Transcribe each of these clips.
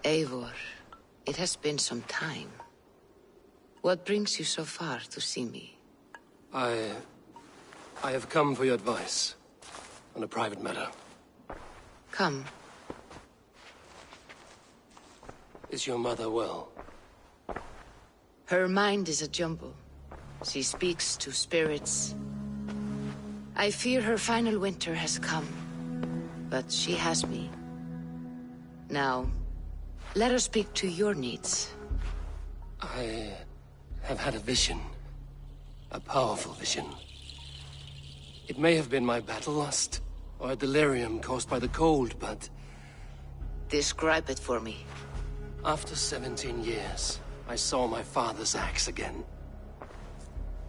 Eivor, it has been some time. What brings you so far to see me? I have come for your advice on a private matter. Come. Is your mother well? Her mind is a jumble. She speaks to spirits. I fear her final winter has come, but she has me. Now, let us speak to your needs. I have had a vision. A powerful vision. It may have been my battle lust, or a delirium caused by the cold, but... Describe it for me. After 17 years, I saw my father's axe again.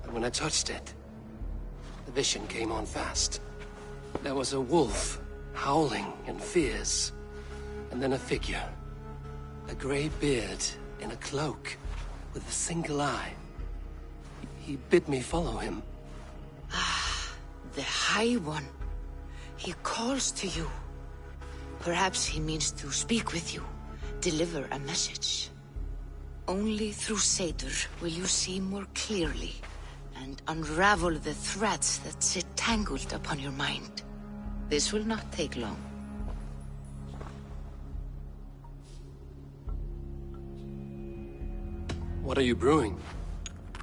And when I touched it, the vision came on fast. There was a wolf, howling and fierce, and then a figure. A grey beard in a cloak, with a single eye. He bid me follow him. Ah, the High One. He calls to you. Perhaps he means to speak with you, deliver a message. Only through Seder will you see more clearly and unravel the threads that sit tangled upon your mind. This will not take long. What are you brewing?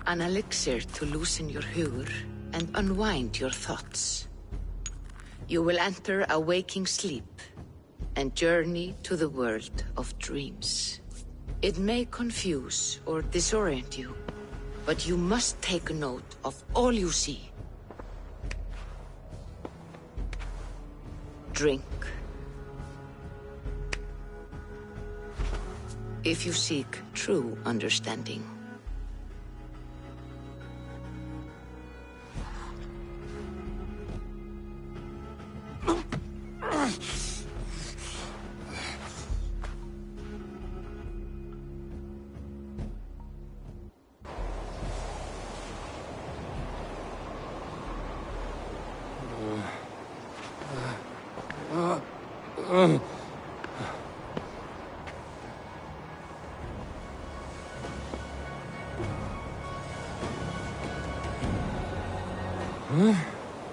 An elixir to loosen your hugur and unwind your thoughts. You will enter a waking sleep and journey to the world of dreams. It may confuse or disorient you, but you must take note of all you see. Drink. If you seek true understanding.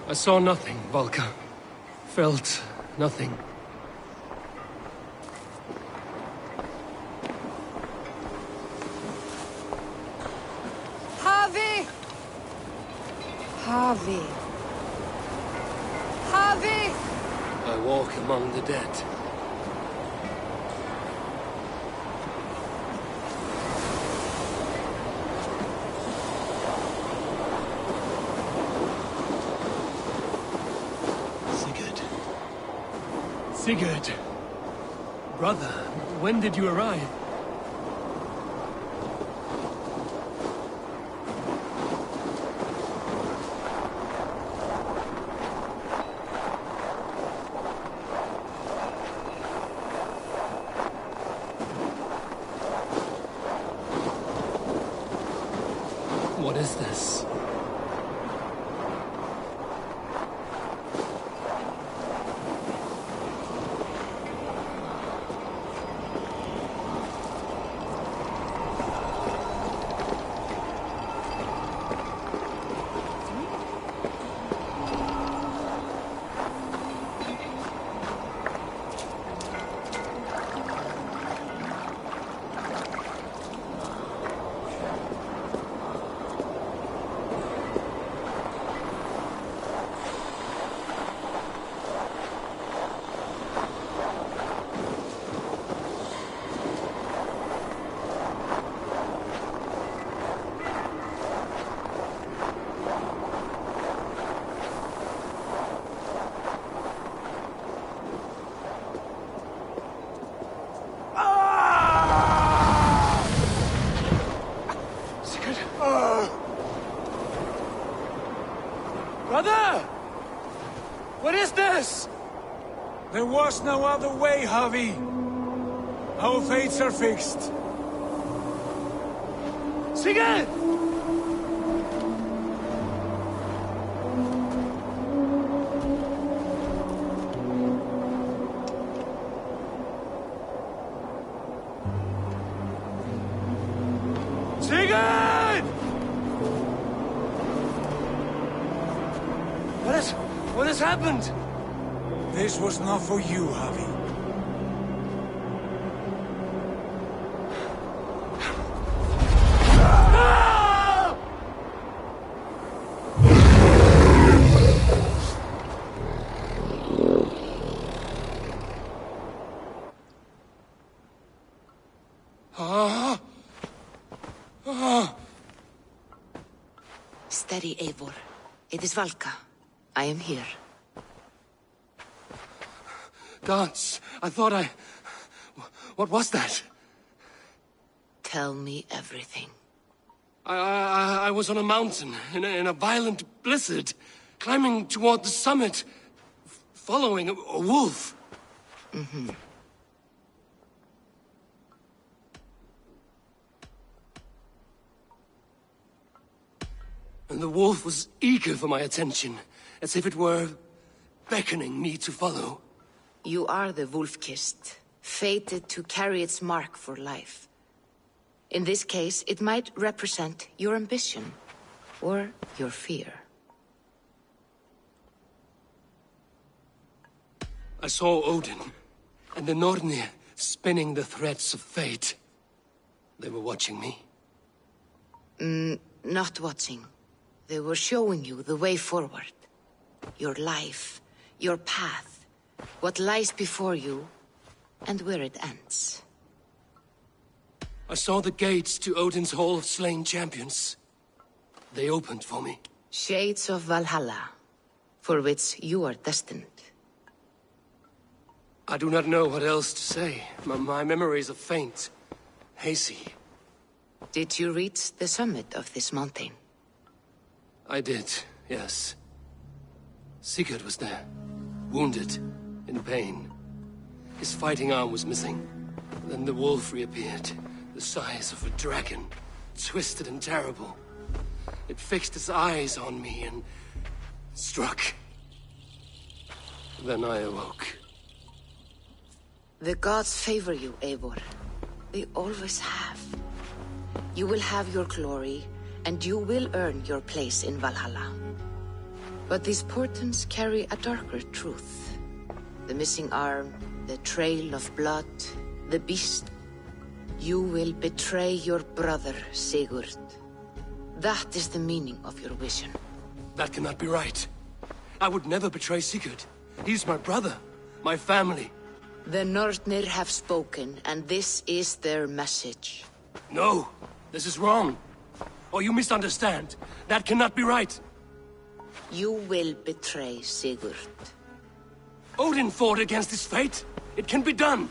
I saw nothing, Volka. Felt nothing. Harvey! Harvey! Harvey! I walk among the dead. Sigurd! Brother, when did you arrive? What is this? Brother! What is this? There was no other way, Javi. Our fates are fixed. Sigurd! Sigurd! What has happened? This was not for you, Javi. Steady, Eivor. It is Valka. I am here. Gods, I thought I... What was that? Tell me everything. I was on a mountain, in a violent blizzard, climbing toward the summit, following a wolf. Mm-hmm. And the wolf was eager for my attention, as if it were beckoning me to follow. You are the wolf-kissed, fated to carry its mark for life. In this case, it might represent your ambition, or your fear. I saw Odin, and the Nornir spinning the threads of fate. They were watching me. Not watching. They were showing you the way forward. Your life, your path, what lies before you, and where it ends. I saw the gates to Odin's Hall of Slain Champions. They opened for me. Shades of Valhalla, for which you are destined. I do not know what else to say. My memories are faint, hazy. Did you reach the summit of this mountain? I did, yes. Sigurd was there, wounded, in pain. His fighting arm was missing. Then the wolf reappeared, the size of a dragon, twisted and terrible. It fixed its eyes on me and struck. Then I awoke. The gods favor you, Eivor. They always have. You will have your glory, and you will earn your place in Valhalla. But these portents carry a darker truth. The missing arm, the trail of blood, the beast. You will betray your brother, Sigurd. That is the meaning of your vision. That cannot be right. I would never betray Sigurd. He's my brother, my family. The Nornir have spoken, and this is their message. No, this is wrong. Or you misunderstand. That cannot be right. You will betray Sigurd. Odin fought against his fate. It can be done.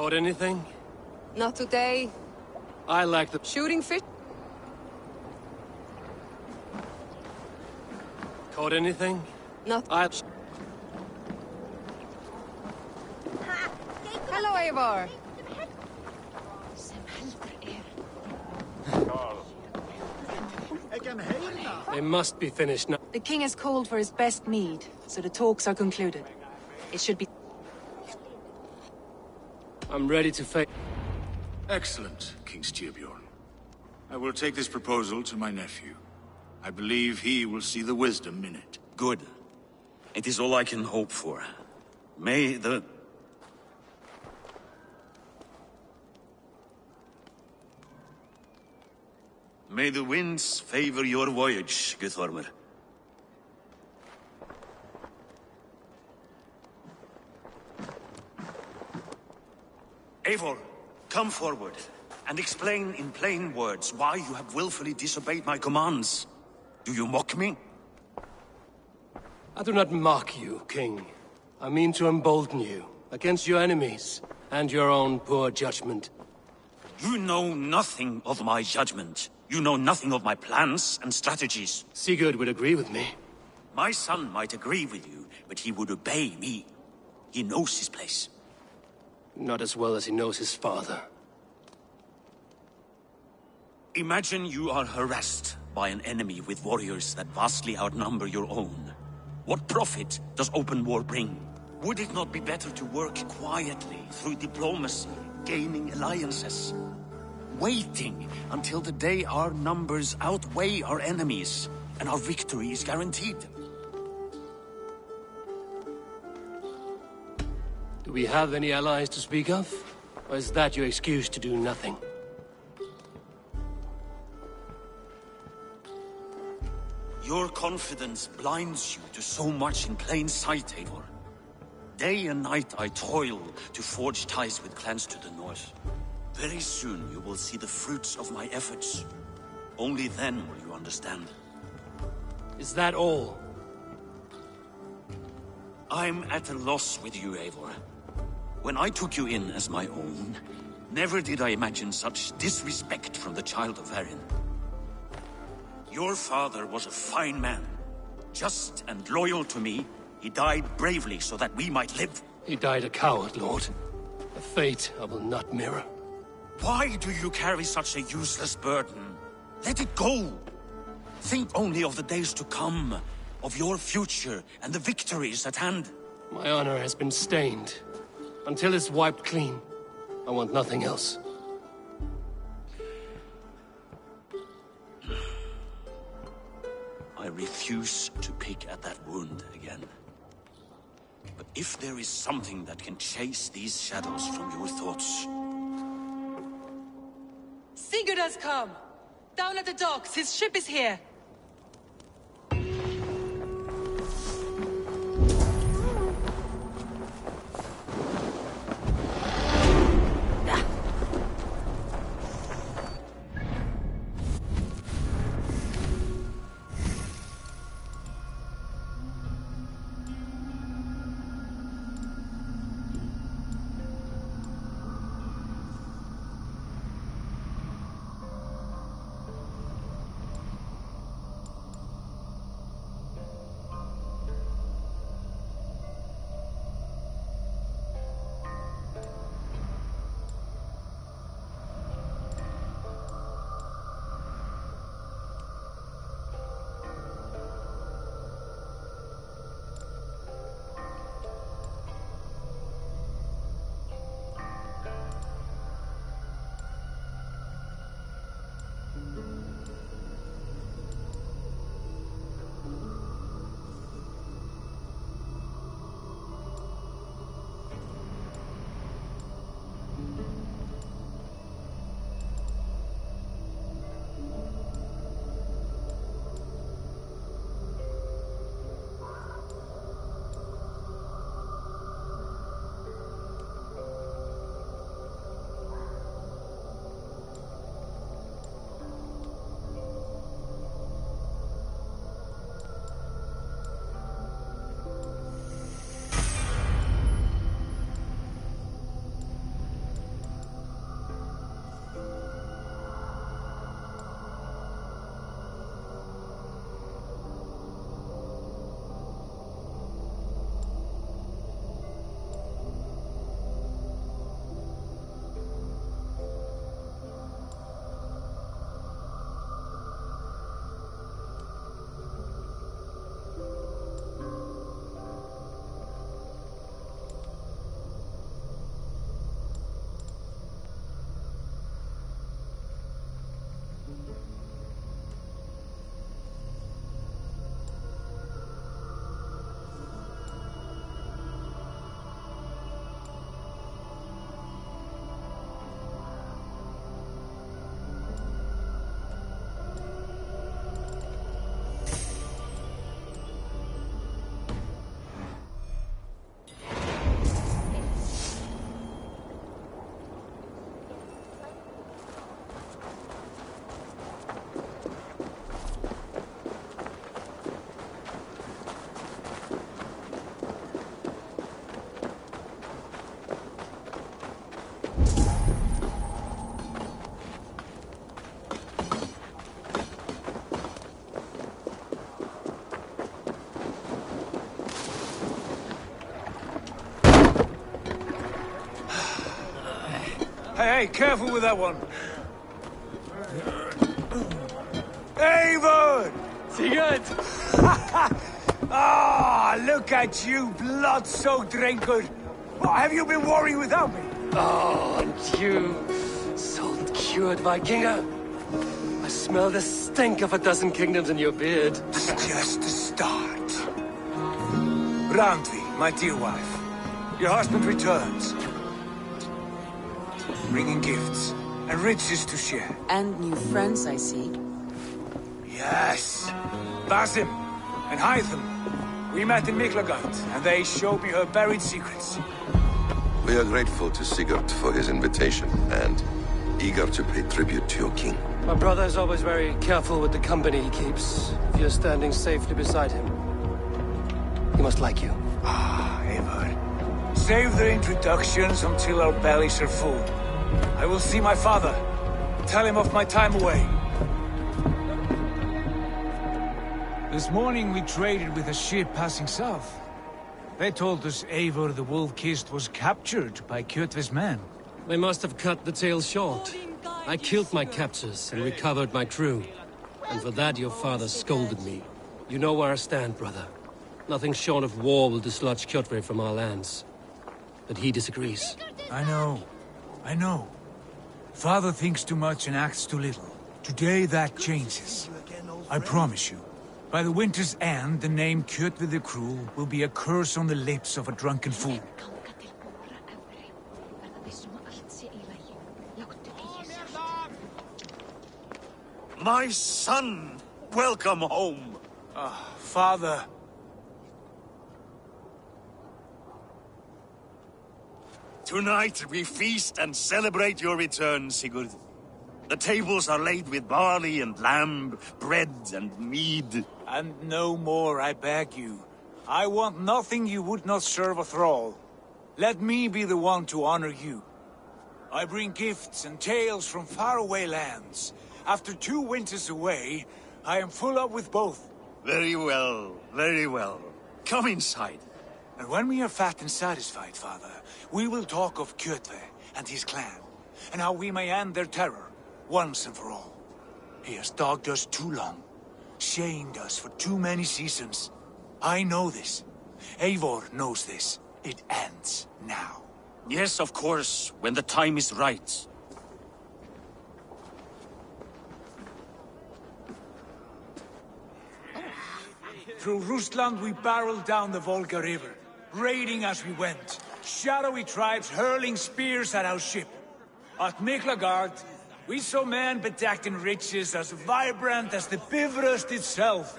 Caught anything? Not today. I like the... Shooting fish? Caught anything? Not... I... Hello, Eivor. They must be finished now. The king has called for his best mead, so the talks are concluded. It should be... I'm ready to face... Excellent, King Styrbjorn. I will take this proposal to my nephew. I believe he will see the wisdom in it. Good. It is all I can hope for. May the... May the winds favor your voyage, Guthormer. Eivor, come forward, and explain in plain words why you have willfully disobeyed my commands. Do you mock me? I do not mock you, King. I mean to embolden you against your enemies and your own poor judgment. You know nothing of my judgment. You know nothing of my plans and strategies. Sigurd would agree with me. My son might agree with you, but he would obey me. He knows his place. Not as well as he knows his father. Imagine you are harassed by an enemy with warriors that vastly outnumber your own. What profit does open war bring? Would it not be better to work quietly through diplomacy, gaining alliances? Waiting until the day our numbers outweigh our enemies, and our victory is guaranteed. Do we have any allies to speak of? Or is that your excuse to do nothing? Your confidence blinds you to so much in plain sight, Eivor. Day and night I toil to forge ties with clans to the north. Very soon you will see the fruits of my efforts. Only then will you understand. Is that all? I'm at a loss with you, Eivor. When I took you in as my own, never did I imagine such disrespect from the child of Varin. Your father was a fine man. Just and loyal to me, he died bravely so that we might live. He died a coward, Lord. A fate I will not mirror. Why do you carry such a useless burden? Let it go! Think only of the days to come, of your future and the victories at hand. My honor has been stained. Until it's wiped clean, I want nothing else. I refuse to pick at that wound again. But if there is something that can chase these shadows from your thoughts... Sigurd has come! Down at the docks, his ship is here! Hey, careful with that one. Eivor! Sigurd! Ah, look at you, blood-soaked raincoat. What, have you been warring without me? Oh, and you, salt-cured Vikinger. I smell the stink of a dozen kingdoms in your beard. It's just the start. Randvi, my dear wife, your husband returns. Bringing gifts and riches to share. And new friends, I see. Yes. Basim and Hytham. We met in Miklagard, and they showed me her buried secrets. We are grateful to Sigurd for his invitation, and eager to pay tribute to your king. My brother is always very careful with the company he keeps. If you're standing safely beside him, he must like you. Ah, Eivor. Save the introductions until our bellies are full. I will see my father. Tell him of my time away. This morning we traded with a ship passing south. They told us Eivor the Wolf-Kissed was captured by Kjotve's men. They must have cut the tale short. I killed my captors and recovered my crew. And for that your father scolded me. You know where I stand, brother. Nothing short of war will dislodge Kjotve from our lands. But he disagrees. I know. Father thinks too much and acts too little. Today that changes. I promise you. By the winter's end, the name Kjotve the Cruel will be a curse on the lips of a drunken fool. My son! Welcome home! Father. Tonight we feast and celebrate your return, Sigurd. The tables are laid with barley and lamb, bread and mead. And no more, I beg you. I want nothing you would not serve a thrall. Let me be the one to honor you. I bring gifts and tales from faraway lands. After 2 winters away, I am full up with both. Very well, very well. Come inside. And when we are fat and satisfied, Father, we will talk of Kjotve and his clan, and how we may end their terror, once and for all. He has dogged us too long, shamed us for too many seasons. I know this. Eivor knows this. It ends now. Yes, of course, when the time is right. Through Rusland we barreled down the Volga River, raiding as we went. Shadowy tribes hurling spears at our ship. At Miklagard, we saw men bedecked in riches as vibrant as the Bifrost itself.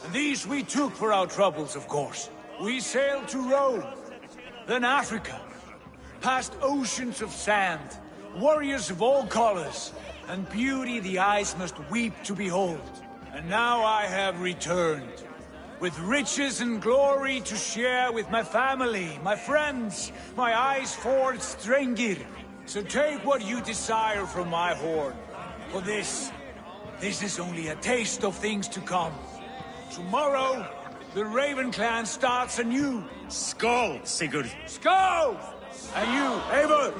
And these we took for our troubles, of course. We sailed to Rome, then Africa, past oceans of sand, warriors of all colors, and beauty the eyes must weep to behold. And now I have returned, with riches and glory to share with my family, my friends, my eyes-forged Strengir. So take what you desire from my hoard. For this is only a taste of things to come. Tomorrow, the Raven clan starts anew. Skål, Sigurd. Skål! And you, Eivor,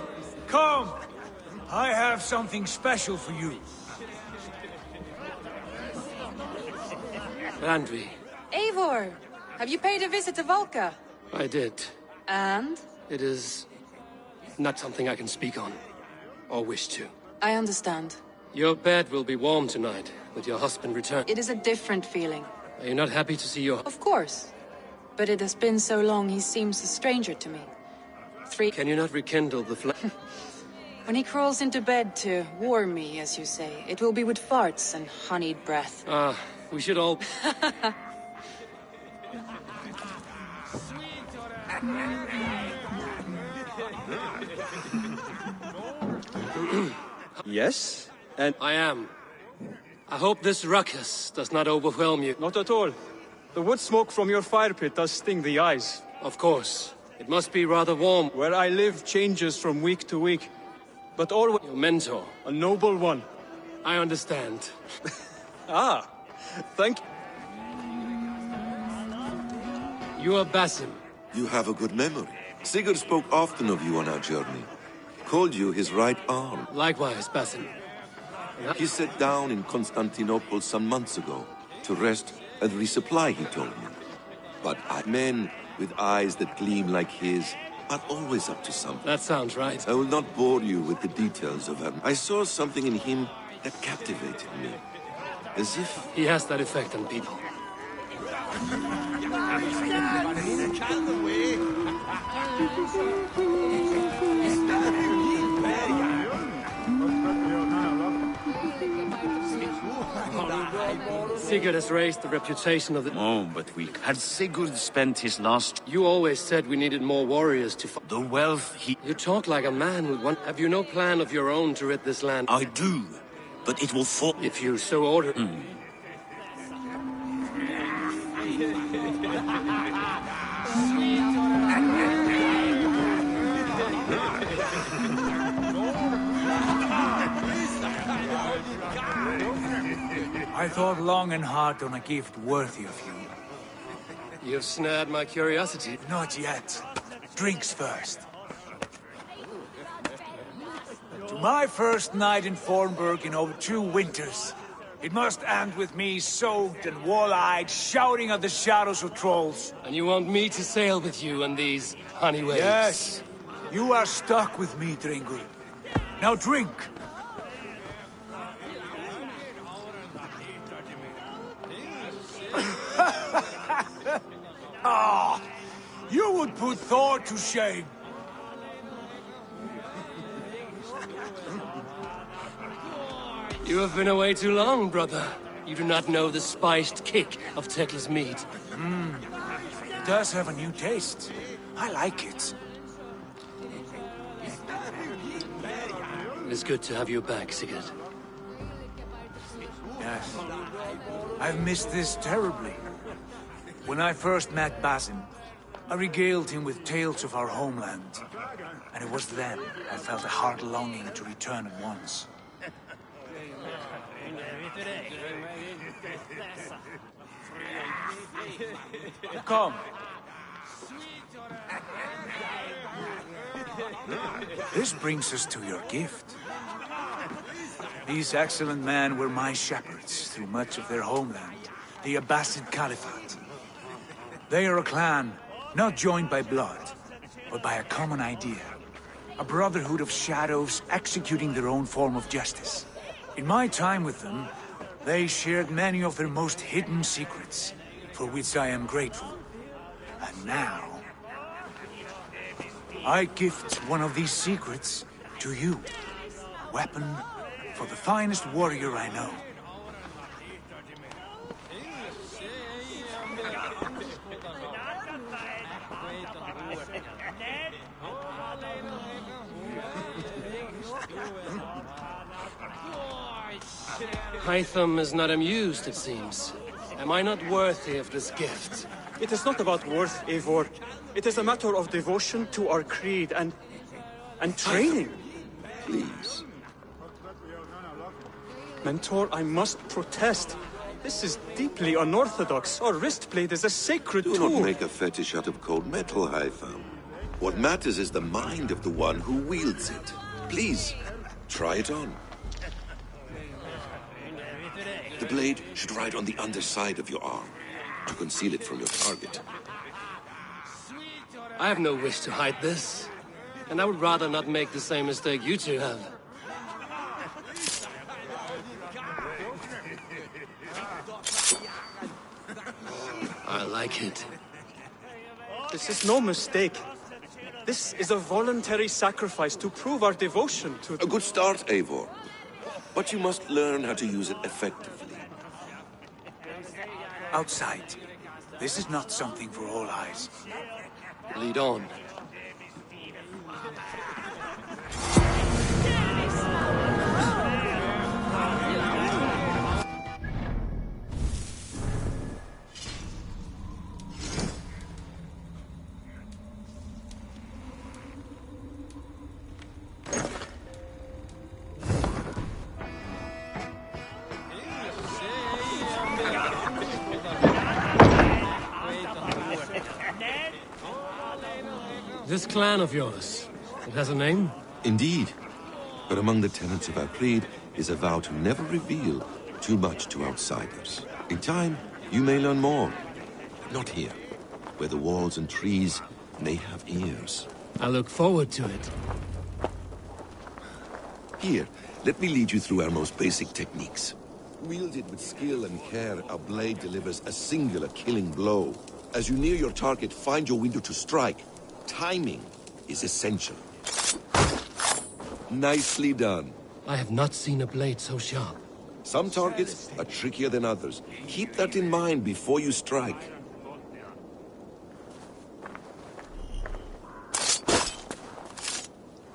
come. I have something special for you. Randvi, Eivor! Have you paid a visit to Valka? I did. And? It is not something I can speak on, or wish to. I understand. Your bed will be warm tonight, with your husband returned. It is a different feeling. Are you not happy to see your... Of course. But it has been so long he seems a stranger to me. Can you not rekindle the flame? When he crawls into bed to warm me, as you say, it will be with farts and honeyed breath. Ah, we should all... Yes? And I am. I hope this ruckus does not overwhelm you. not at all. The wood smoke from your fire pit does sting the eyes. Of course. It must be rather warm. Where I live changes from week to week. But always Your mentor. a noble one. I understand. Ah, thank you. You are Basim. You have a good memory. Sigurd spoke often of you on our journey. called you his right arm. Likewise, Basin. He sat down in Constantinople some months ago to rest and resupply, he told me. But men with eyes that gleam like his are always up to something. That sounds right. I will not bore you with the details of him. I saw something in him that captivated me. As if... He has that effect on people. Sigurd has raised the reputation of the... Oh, but we... Had Sigurd spent his last... You always said we needed more warriors to... The wealth he... You talk like a man with one... Have you no plan of your own to rid this land? I do, but it will fall... If you so order... I thought long and hard on a gift worthy of you. You've snared my curiosity. Not yet. Drinks first. To my first night in Fornburg in over 2 winters. It must end with me soaked and wall-eyed, shouting at the shadows of trolls. And you want me to sail with you on these honey waves? Yes. You are stuck with me, Dringur. Now drink. Ah, you would put Thor to shame. You have been away too long, brother. You do not know the spiced kick of Tekla's meat. It does have a new taste. I like it. It is good to have you back, Sigurd. Yes. I've missed this terribly. When I first met Basin, I regaled him with tales of our homeland. And it was then I felt a heart longing to return at once. Come. This brings us to your gift. These excellent men were my shepherds through much of their homeland, the Abbasid Caliphate. They are a clan, not joined by blood, but by a common idea. A brotherhood of shadows executing their own form of justice. In my time with them, they shared many of their most hidden secrets, for which I am grateful. And now, I gift one of these secrets to you. A weapon for the finest warrior I know. Hytham is not amused, it seems. Am I not worthy of this gift? It is not about worth, Eivor. It is a matter of devotion to our creed and training. Please. Mentor, I must protest. This is deeply unorthodox. Our wrist blade is a sacred Do tool. not make a fetish out of cold metal, Hytham. What matters is the mind of the one who wields it. Please, try it on. The blade should ride on the underside of your arm, to conceal it from your target. I have no wish to hide this. And I would rather not make the same mistake you two have. I like it. This is no mistake. This is a voluntary sacrifice to prove our devotion to... A good start, Eivor. But you must learn how to use it effectively. Outside. This is not something for all eyes. Lead on. This clan of yours, it has a name? Indeed. But among the tenets of our creed is a vow to never reveal too much to outsiders. In time, you may learn more. But not here, where the walls and trees may have ears. I look forward to it. Here, let me lead you through our most basic techniques. Wielded with skill and care, our blade delivers a singular killing blow. As you near your target, find your window to strike. Timing is essential. Nicely done. I have not seen a blade so sharp. Some targets are trickier than others. Keep that in mind before you strike.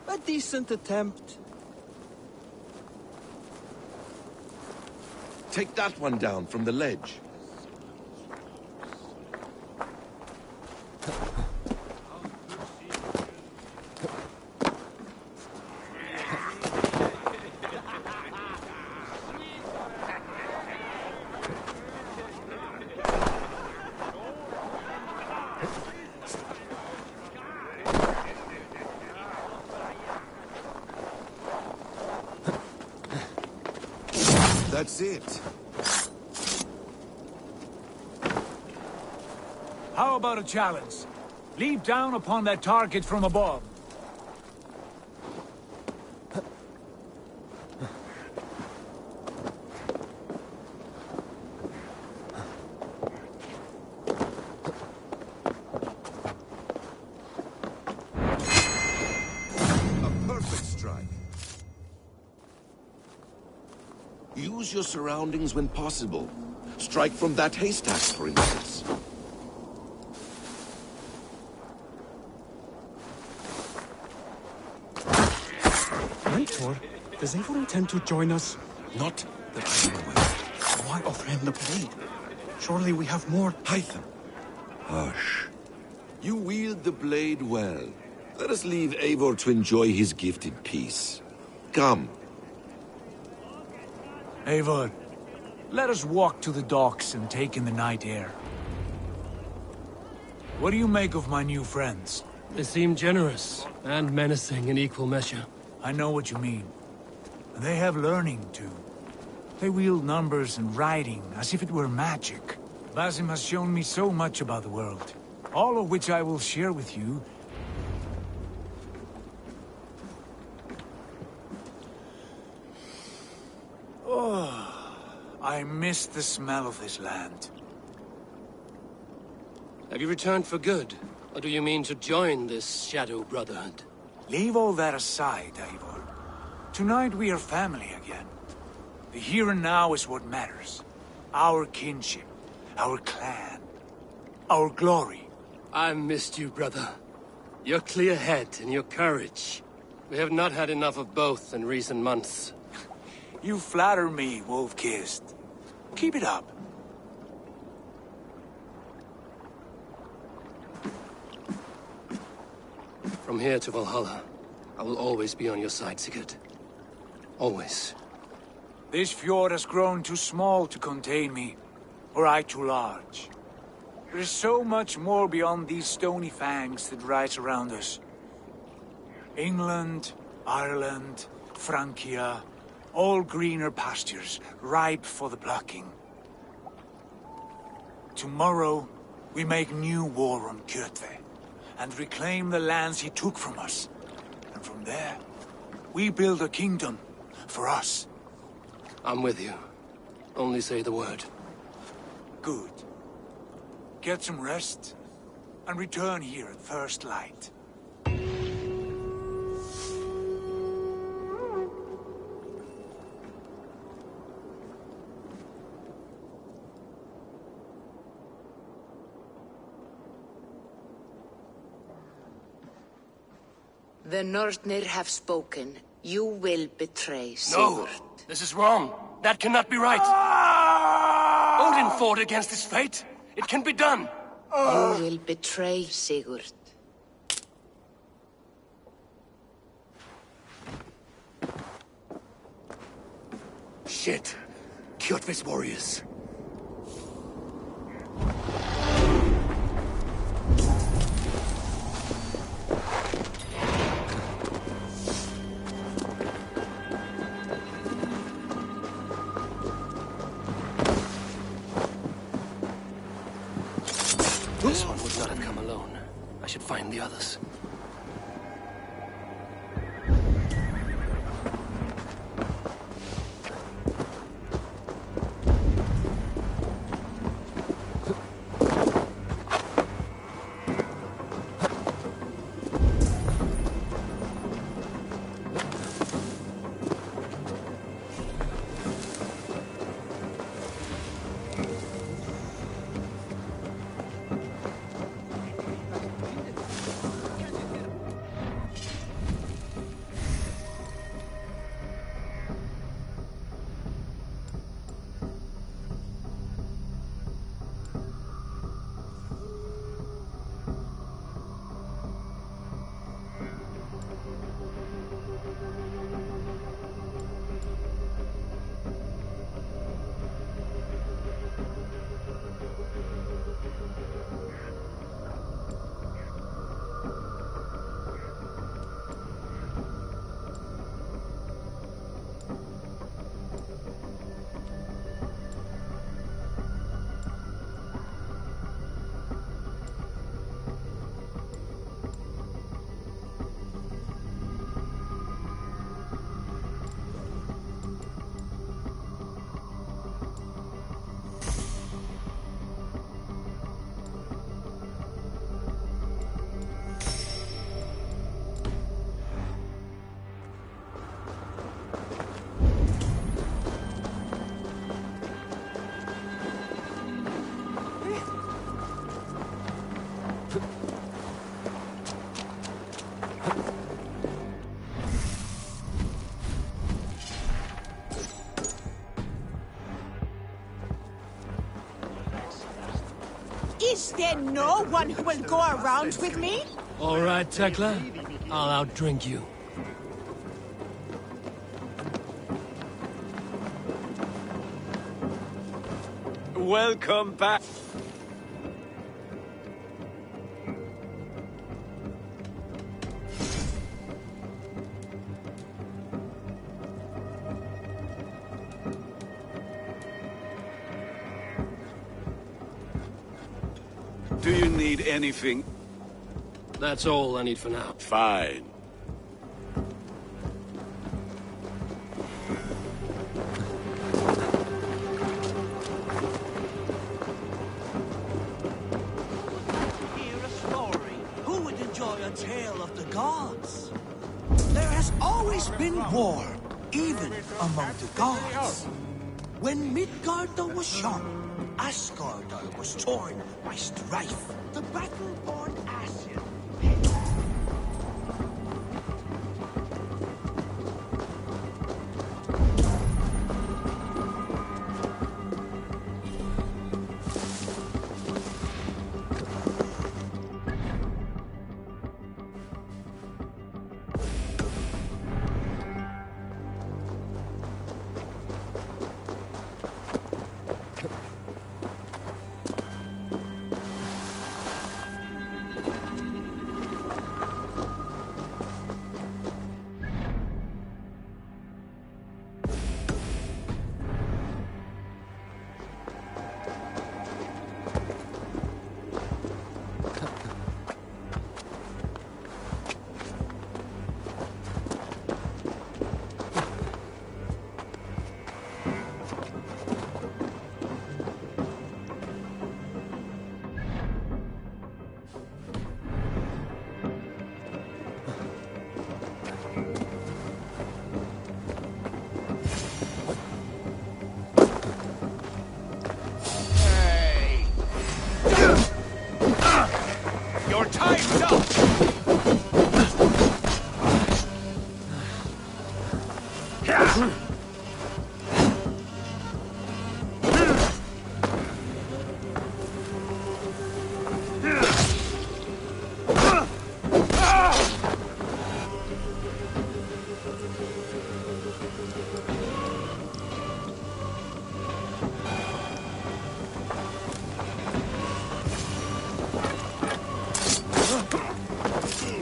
A decent attempt. Take that one down from the ledge. That's it. How about a challenge? Leap down upon that target from above. A perfect strike. Use your surroundings when possible. Strike from that haystack, for instance. Mentor, does Eivor intend to join us? Not that I am aware. Why offer him the blade? Surely we have more. Hytham. Hush. You wield the blade well. Let us leave Eivor to enjoy his gift in peace. Come. Eivor, let us walk to the docks and take in the night air. What do you make of my new friends? They seem generous and menacing in equal measure. I know what you mean. They have learning, too. They wield numbers and writing as if it were magic. Basim has shown me so much about the world, all of which I will share with you. Oh, I miss the smell of this land. Have you returned for good? Or do you mean to join this Shadow Brotherhood? Leave all that aside, Eivor. Tonight we are family again. The here and now is what matters. Our kinship, our clan, our glory. I've missed you, brother. Your clear head and your courage. We have not had enough of both in recent months. You flatter me, Wolf-Kissed. Keep it up. From here to Valhalla, I will always be on your side, Sigurd. Always. This fjord has grown too small to contain me, or I too large. There is so much more beyond these stony fangs that rise around us. England, Ireland, Francia, all greener pastures, ripe for the plucking. Tomorrow, we make new war on Kjotve, and reclaim the lands he took from us. And from there, we build a kingdom for us. I'm with you. Only say the word. Good. Get some rest, and return here at first light. The Nornir have spoken. You will betray Sigurd. No! This is wrong. That cannot be right. Odin fought against his fate. It can be done. You will betray Sigurd. Shit. Kjotve's warriors. This one would not have come alone. I should find the others. Is there no one who will go around with me? All right, Tekla. I'll outdrink you. Welcome back. Do you need anything? That's all I need for now. Fine. Hear a story. Who would enjoy a tale of the gods? There has always been war, even among the gods. When Midgard was young, Asgard was torn by strife. The battle-born Asien.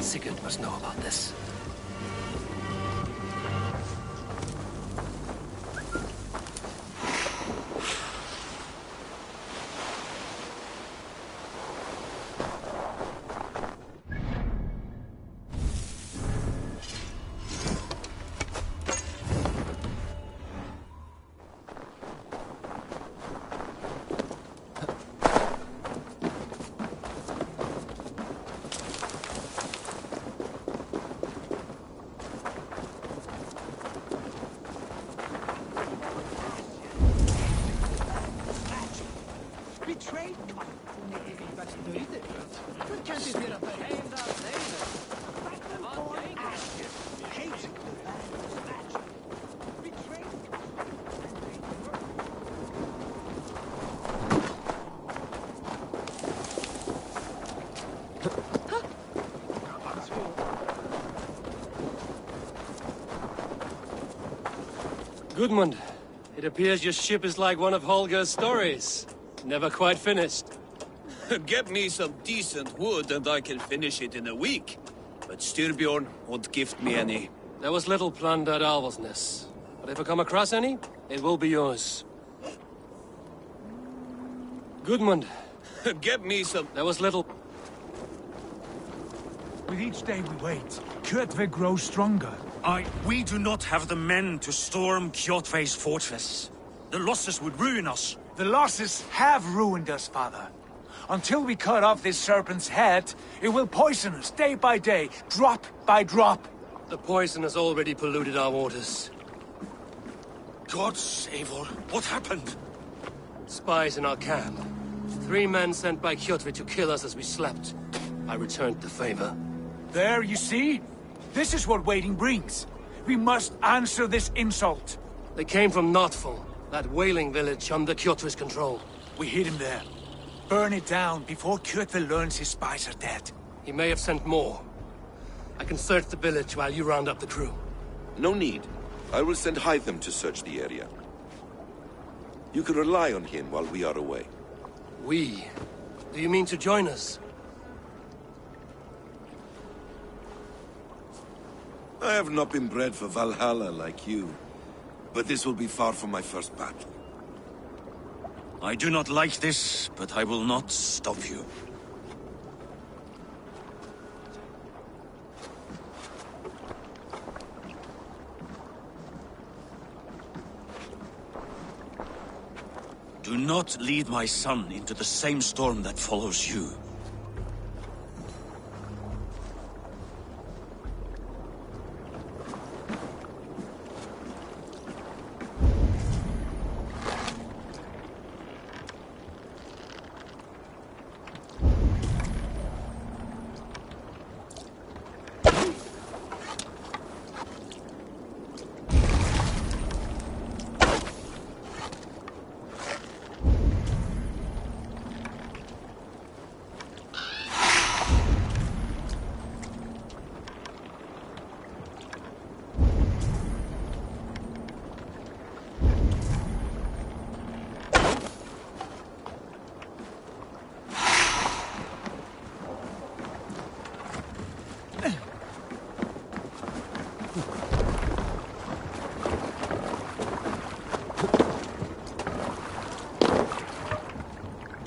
Sigurd must know about this. Betrayed? Gudmund, it appears your ship is like one of Holger's stories. Never quite finished. Get me some decent wood and I can finish it in a week. But Styrbjorn won't gift me any. There was little plunder at Alvesness. But if I come across any, it will be yours. Gudmund. Get me some... There was little... With each day we wait, Kjotve grows stronger. We do not have the men to storm Kjotve's fortress. The losses would ruin us. The losses have ruined us, father. Until we cut off this serpent's head, it will poison us day by day, drop by drop. The poison has already polluted our waters. God's Eivor, what happened? Spies in our camp. 3 men sent by Kjotve to kill us as we slept. I returned the favor. There, you see? This is what waiting brings. We must answer this insult. They came from Notful, that whaling village under Kjotve's control. We hid him there. Burn it down before Kjotve learns his spies are dead. He may have sent more. I can search the village while you round up the crew. No need. I will send Hytham to search the area. You can rely on him while we are away. We? Do you mean to join us? I have not been bred for Valhalla like you, but this will be far from my first battle. I do not like this, but I will not stop you. Do not lead my son into the same storm that follows you.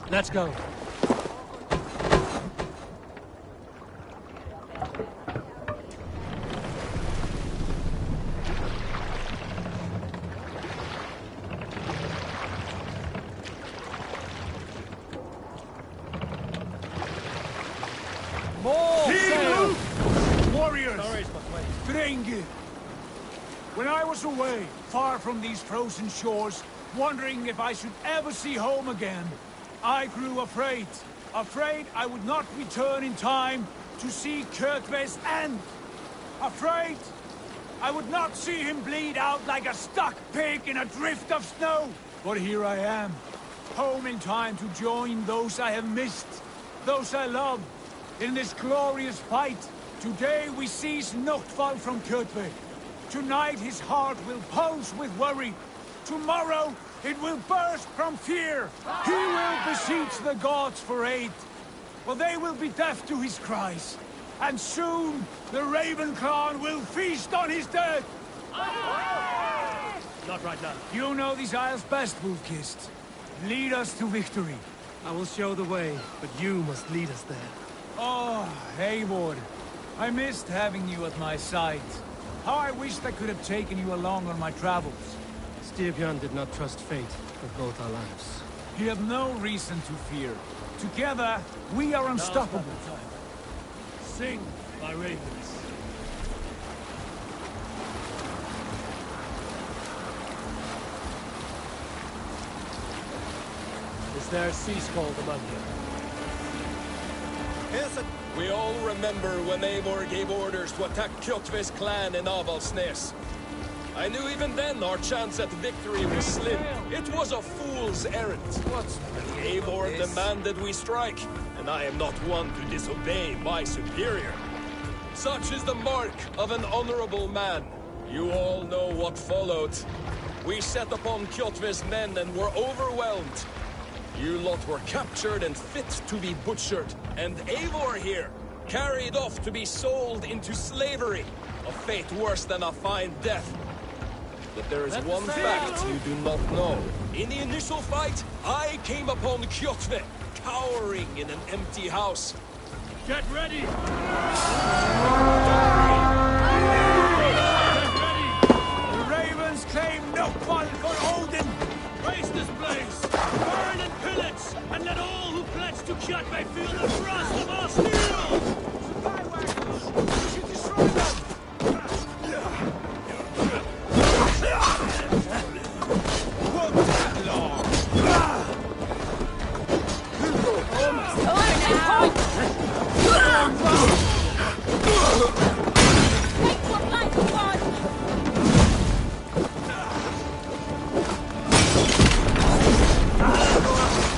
Let's go. Warriors! Drenge! When I was away, far from these frozen shores, wondering if I should ever see home again, I grew afraid. Afraid I would not return in time to see Kjotve's end. Afraid I would not see him bleed out like a stuck pig in a drift of snow. But here I am, home in time to join those I have missed, those I love, in this glorious fight. Today we seize Notfall from Kjotve. Tonight his heart will pulse with worry. Tomorrow it will burst from fear. He will beseech the gods for aid. For they will be deaf to his cries. And soon the Raven clan will feast on his dead. Not right now. You know these isles best, Wolf-Kissed. Lead us to victory. I will show the way, but you must lead us there. Oh, Eivor. I missed having you at my side. How I wished I could have taken you along on my travels. Styrbjorn did not trust fate with both our lives. You have no reason to fear. Together, we are unstoppable. Sing, my ravens. Is there sea scald among you? We all remember when Eivor gave orders to attack Kjotve's clan in Avaldsnes. I knew even then our chance at victory was slim. It was a fool's errand. Eivor demanded we strike, and I am not one to disobey my superior. Such is the mark of an honorable man. You all know what followed. We set upon Kjotve's men and were overwhelmed. You lot were captured and fit to be butchered, and Eivor here, carried off to be sold into slavery. A fate worse than a fine death. But there is one fact you do not know. In the initial fight, I came upon Kjotve, cowering in an empty house. Get ready! The Ravens claim no fall for Odin! Raise this blaze! Burn and pillage! And let all who pledge to Kjotve feel the thrust of our steel! Supply wagons! We should destroy them! Won't that long!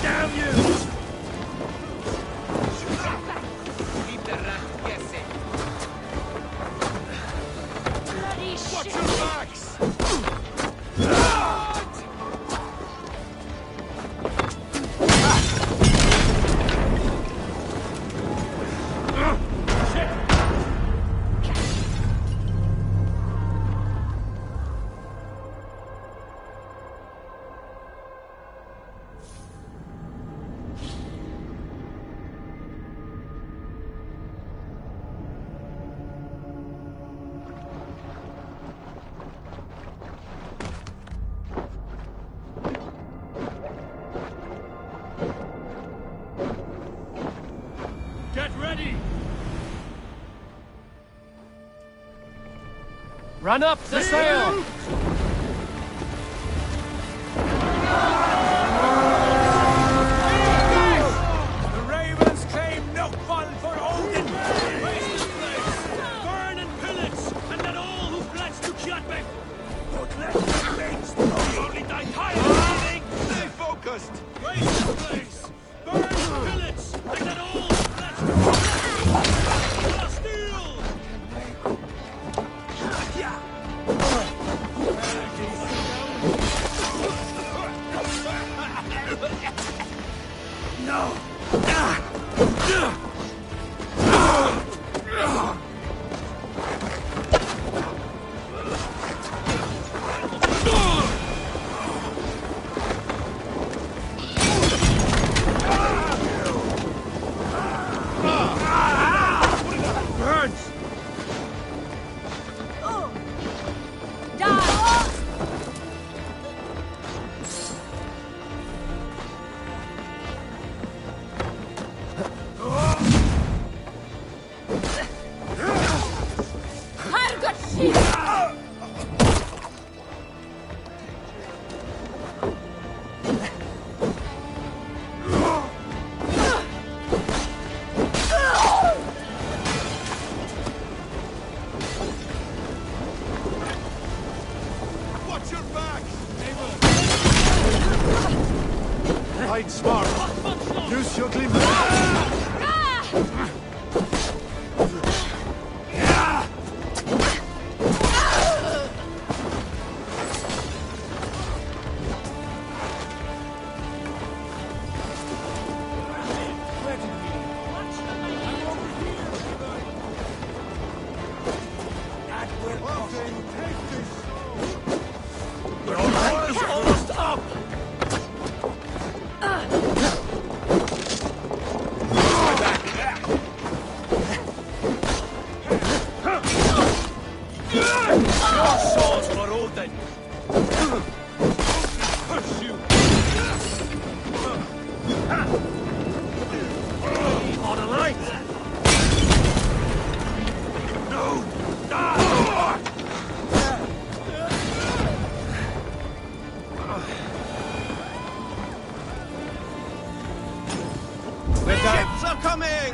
Damn you! Keep the rat guessing. Bloody Watch shit! your backs! Get ready! Run up the sail! The Ravens claim no fall for Odin! Raise this place! Burn and pillage! And let all who pledge to Kjotve... Don't let the things You only die tired! Stay focused! Raise this place! Burn and pillage! And let all who pledge to Kjotve... Steel! No! Burns! Watch your back! Fight smart! Use your glimmer! Almost up! coming!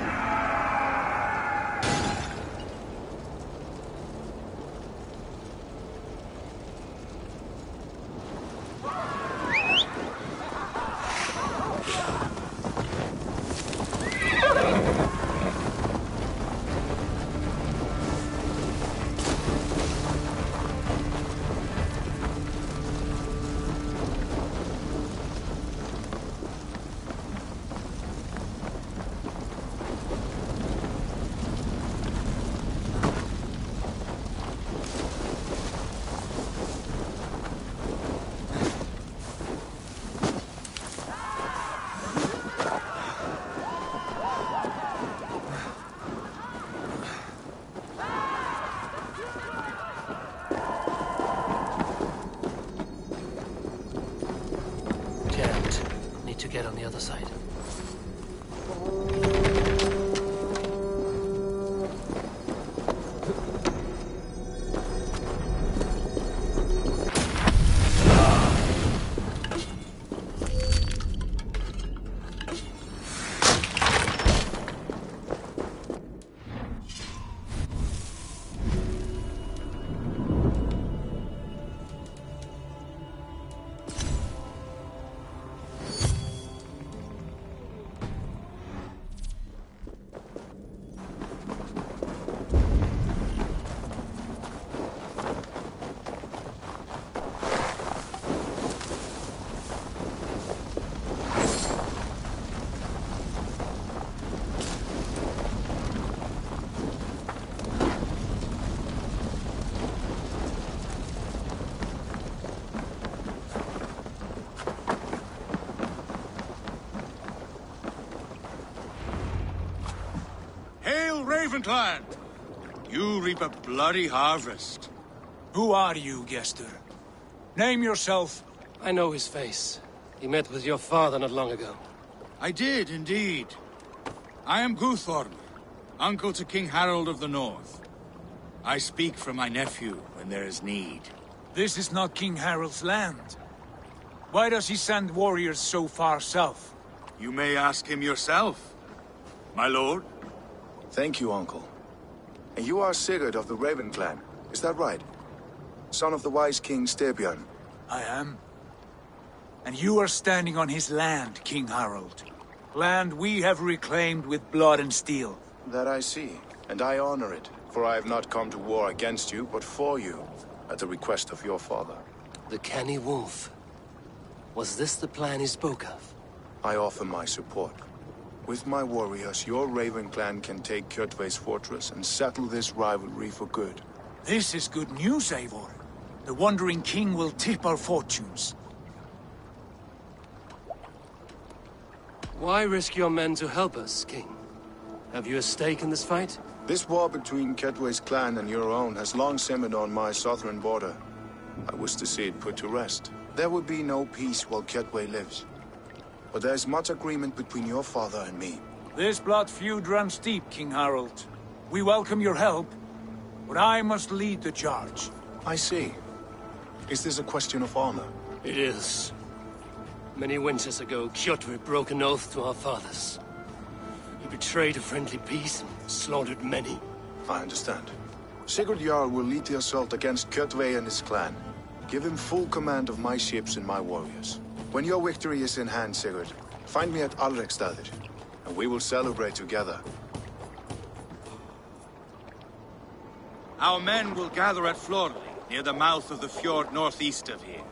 To get on the other side. Ravenclan! You reap a bloody harvest. Who are you, Gester? Name yourself. I know his face. He met with your father not long ago. I did, indeed. I am Guthorm, uncle to King Harold of the North. I speak for my nephew when there is need. This is not King Harold's land. Why does he send warriors so far south? You may ask him yourself, my lord. Thank you, Uncle. And you are Sigurd of the Raven clan, is that right? Son of the wise King Styrbjörn. I am. And you are standing on his land, King Harold. Land we have reclaimed with blood and steel. That I see, and I honor it, for I have not come to war against you, but for you, at the request of your father. The canny wolf. Was this the plan he spoke of? I offer my support. With my warriors, your Raven clan can take Kjotve's fortress and settle this rivalry for good. This is good news, Eivor. The Wandering King will tip our fortunes. Why risk your men to help us, King? Have you a stake in this fight? This war between Kjotve's clan and your own has long simmered on my southern border. I wish to see it put to rest. There will be no peace while Kjotve lives. But there's much agreement between your father and me. This blood feud runs deep, King Harold. We welcome your help, but I must lead the charge. I see. Is this a question of honor? It is. Many winters ago, Kjotve broke an oath to our fathers. He betrayed a friendly peace and slaughtered many. I understand. Sigurd Jarl will lead the assault against Kjotve and his clan. Give him full command of my ships and my warriors. When your victory is in hand, Sigurd, find me at Alrekstadir, and we will celebrate together. Our men will gather at Florley, near the mouth of the fjord northeast of here.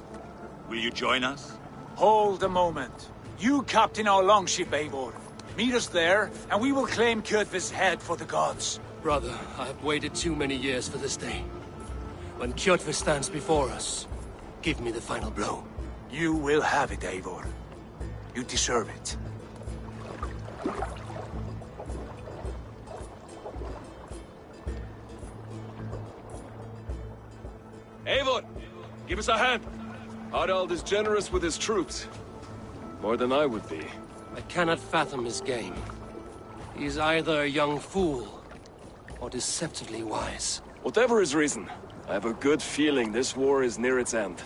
Will you join us? Hold a moment. You captain our longship, Eivor. Meet us there, and we will claim Kjotve's head for the gods. Brother, I have waited too many years for this day. When Kjotve stands before us, give me the final blow. You will have it, Eivor. You deserve it. Eivor, give us a hand. Harald is generous with his troops. More than I would be. I cannot fathom his game. He is either a young fool, or deceptively wise. Whatever his reason, I have a good feeling this war is near its end.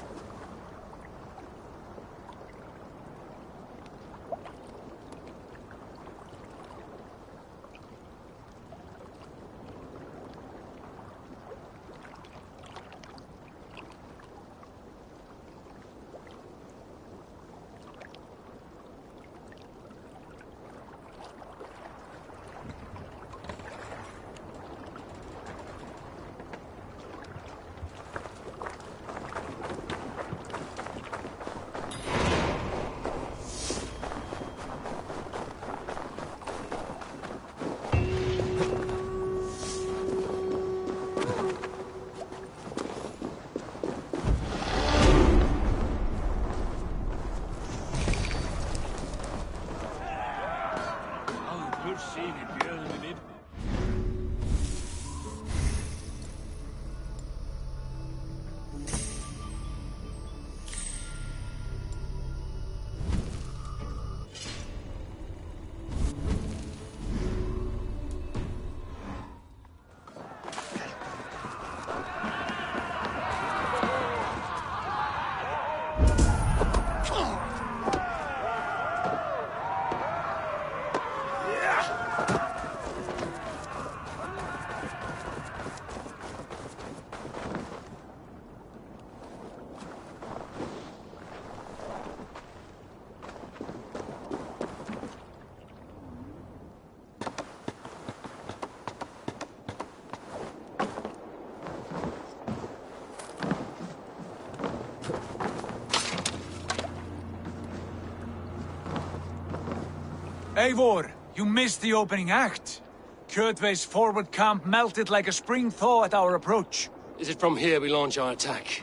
Eivor, you missed the opening act. Kjotve's forward camp melted like a spring thaw at our approach. Is it from here we launch our attack?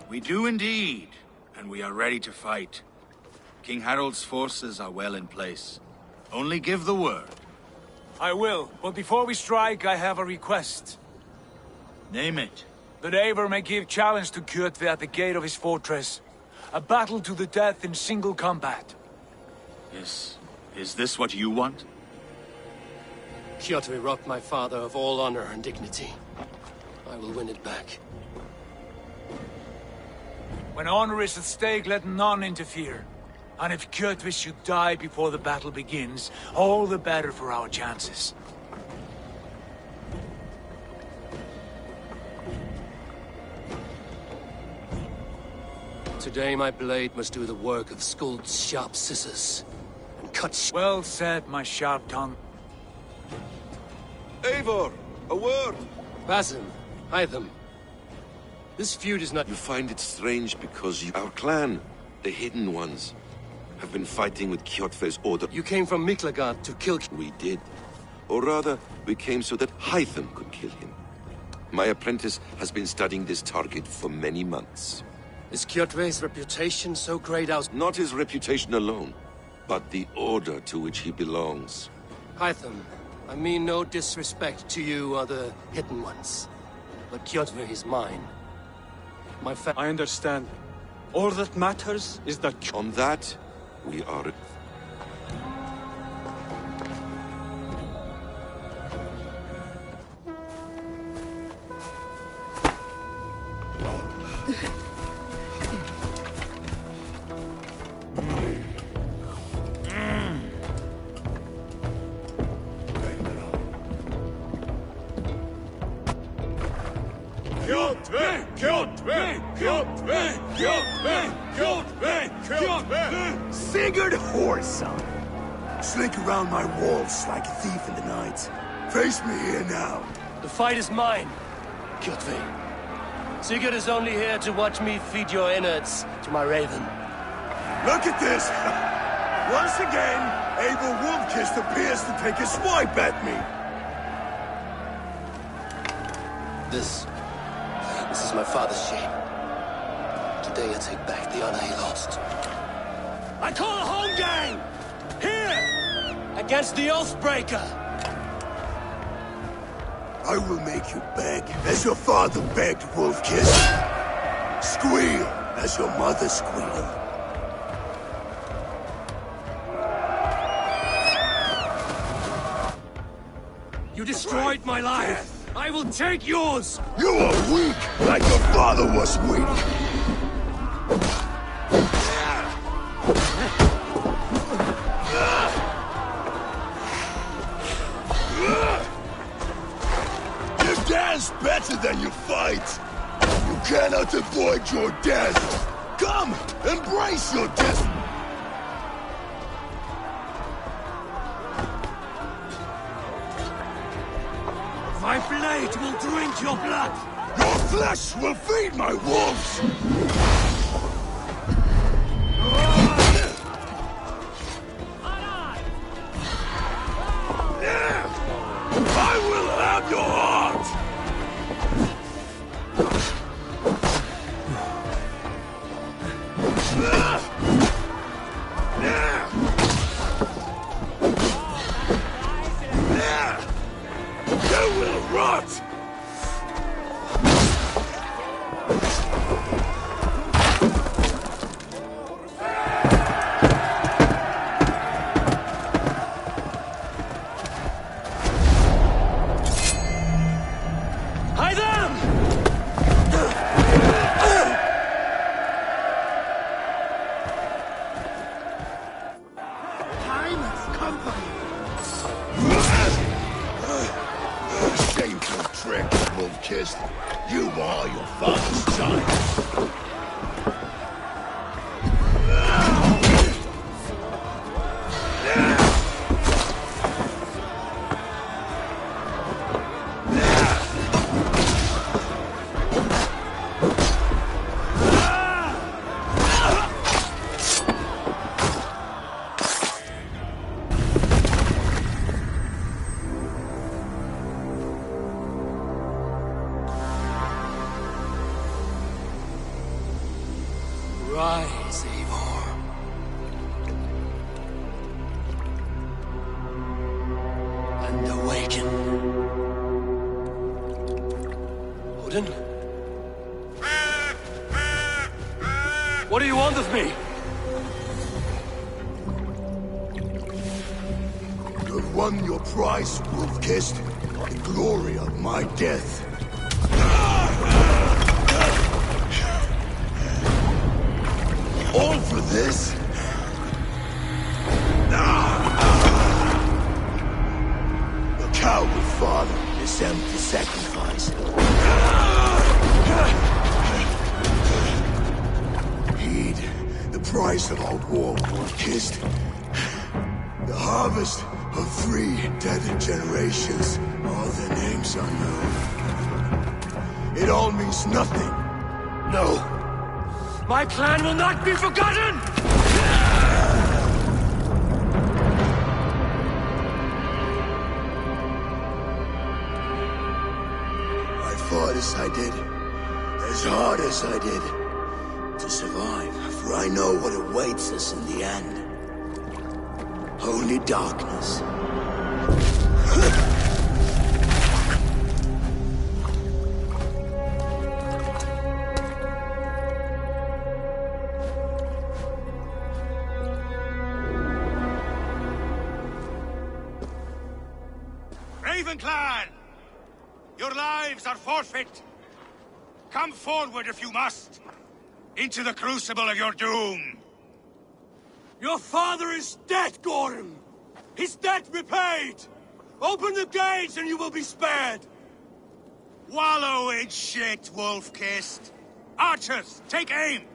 We do indeed, and we are ready to fight. King Harold's forces are well in place. Only give the word. I will, but before we strike, I have a request. Name it. That Eivor may give challenge to Kjotve at the gate of his fortress. A battle to the death in single combat. Is this what you want? Kjotve robbed my father of all honor and dignity. I will win it back. When honor is at stake, let none interfere. And if Kjotve should die before the battle begins, all the better for our chances. Today my blade must do the work of Skuld's sharp scissors, and cut Well said, my sharp tongue. Eivor, a word! Basim, Hytham. This feud is not... You find it strange because our clan, the Hidden Ones, have been fighting with Kjotve's order. You came from Miklagard to kill... We did. Or rather, we came so that Hytham could kill him. My apprentice has been studying this target for many months. Is Kjotve's reputation so great out? Not his reputation alone, but the order to which he belongs. Hytham, I mean no disrespect to you or the Hidden Ones, but Kjotve is mine. I understand. All that matters is that... On that, we are... Sigurd Whoreson! Slink around my walls like a thief in the night. Face me here now. The fight is mine, Kjotve. Sigurd is only here to watch me feed your innards to my raven. Look at this! Once again, Abel Wolfkiss appears to take a swipe at me. This is my father's shame. Today I take back the honor he lost. I call a home game! Here! Against the Oathbreaker! I will make you beg, as your father begged, Wolfkiss. Squeal, as your mother squealed. You destroyed my life! I will take yours! You are weak, like your father was weak! You dance better than you fight! You cannot avoid your death! Come, embrace your death! My blade will drink your blood! Your flesh will feed my wolves! I will have your heart! are your father's child. Rise, Eivor. And awaken. Odin? What do you want of me? You have won your prize, Wolf-Kissed. The glory of my death. All for this? A coward father is empty sacrifice. Heed the price of our war, Wolf-Kissed. The harvest of 3 dead generations. All their names unknown. It all means nothing. No. My clan will not be forgotten! I fought as I did, as hard as I did, to survive, for I know what awaits us in the end. Only darkness. Clan! Your lives are forfeit. Come forward if you must. Into the crucible of your doom. Your father is dead, Gorm! His debt repaid! Open the gates and you will be spared! Wallow in shit, Wolf-Kissed. Archers, take aim!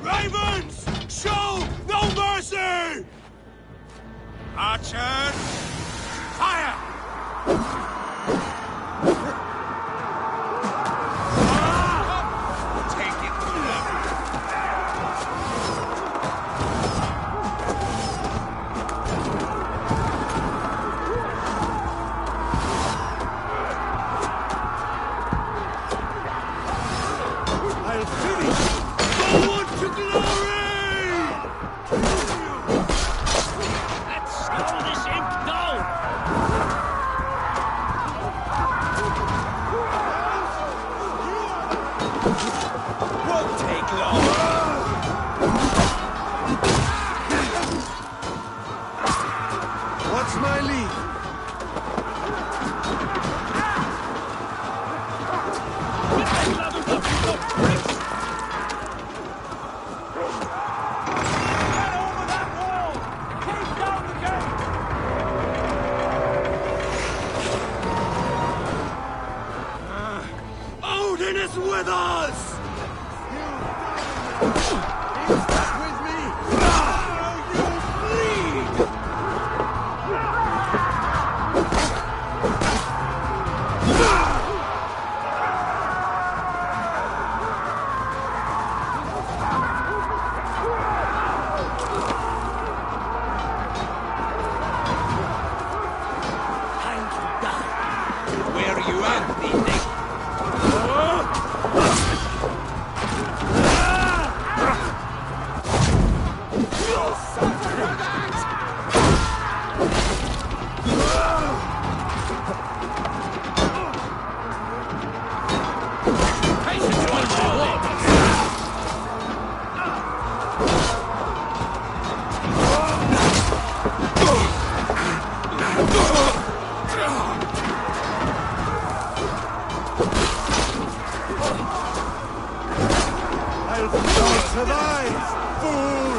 Ravens! Show no mercy! Archers, fire! Take it to them. I'll finish! Forward to glory! Let's slow this imp down! Won't take long! What's my lead? Odin is with us! He's stuck with me! You bleed! Time to die. Where are you at, these I'll not survive, fool!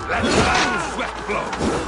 Let the sweat flow!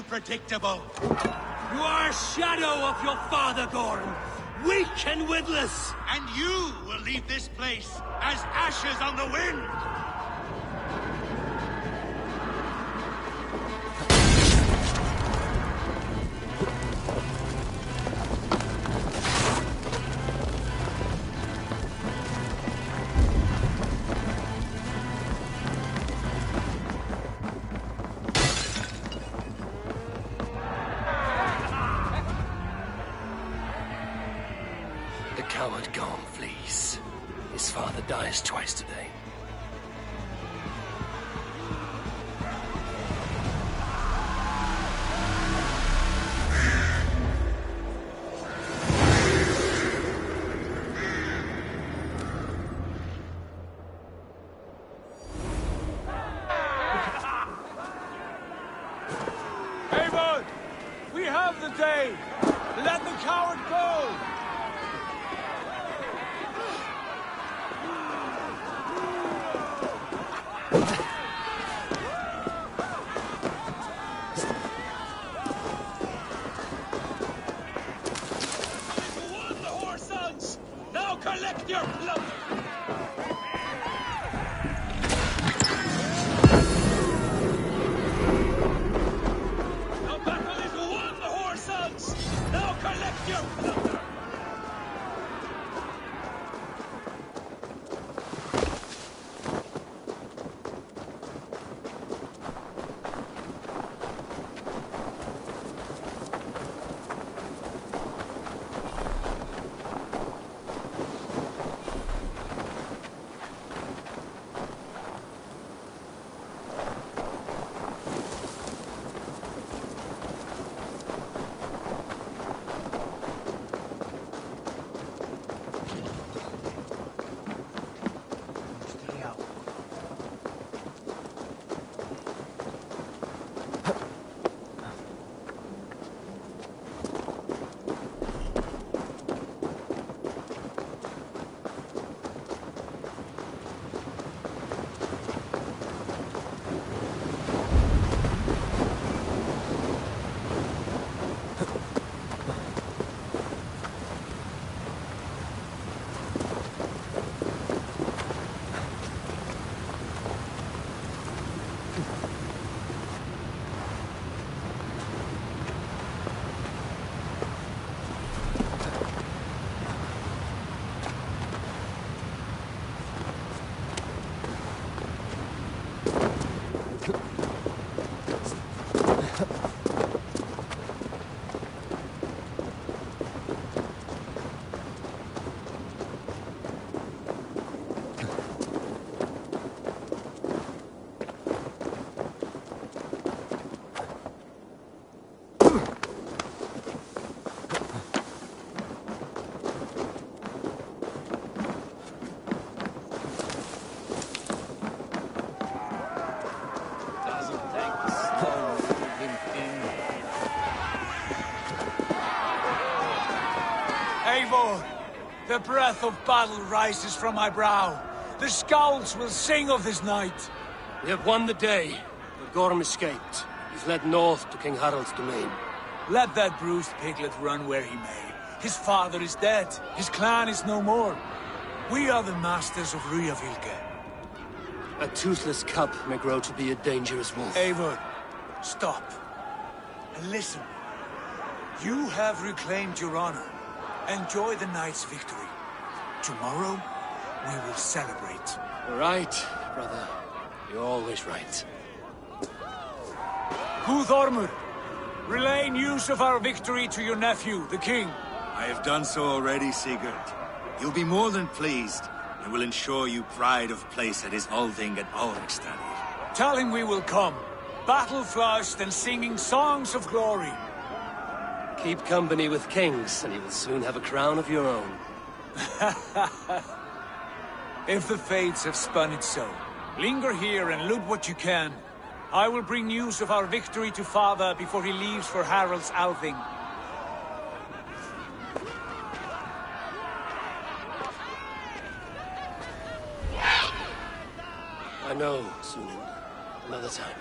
Predictable. You are a shadow of your father, Gorn. Weak and witless. And you will leave this place as ashes on the wind. Coward Gorn flees. His father dies twice today. Avon! We have the day! Let the coward go! Now collect your plunder! The battle is won, Horsons! Now collect your plunder! Eivor, the breath of battle rises from my brow. The scouts will sing of this night. We have won the day, but Gorm escaped. He's led north to King Harald's domain. Let that bruised piglet run where he may. His father is dead. His clan is no more. We are the masters of Ryjavík. A toothless cub may grow to be a dangerous wolf. Eivor, stop. And listen. You have reclaimed your honor. Enjoy the night's victory. Tomorrow, we will celebrate. Right, brother. You're always right. Guthormur, relay news of our victory to your nephew, the king. I have done so already, Sigurd. He'll be more than pleased, and will ensure you pride of place at his Althing at Alrekstadir. Tell him we will come, battle-flushed and singing songs of glory. Keep company with kings, and you will soon have a crown of your own. If the fates have spun it so, linger here and loot what you can. I will bring news of our victory to father before he leaves for Harald's Althing. I know, Sunan. Another time.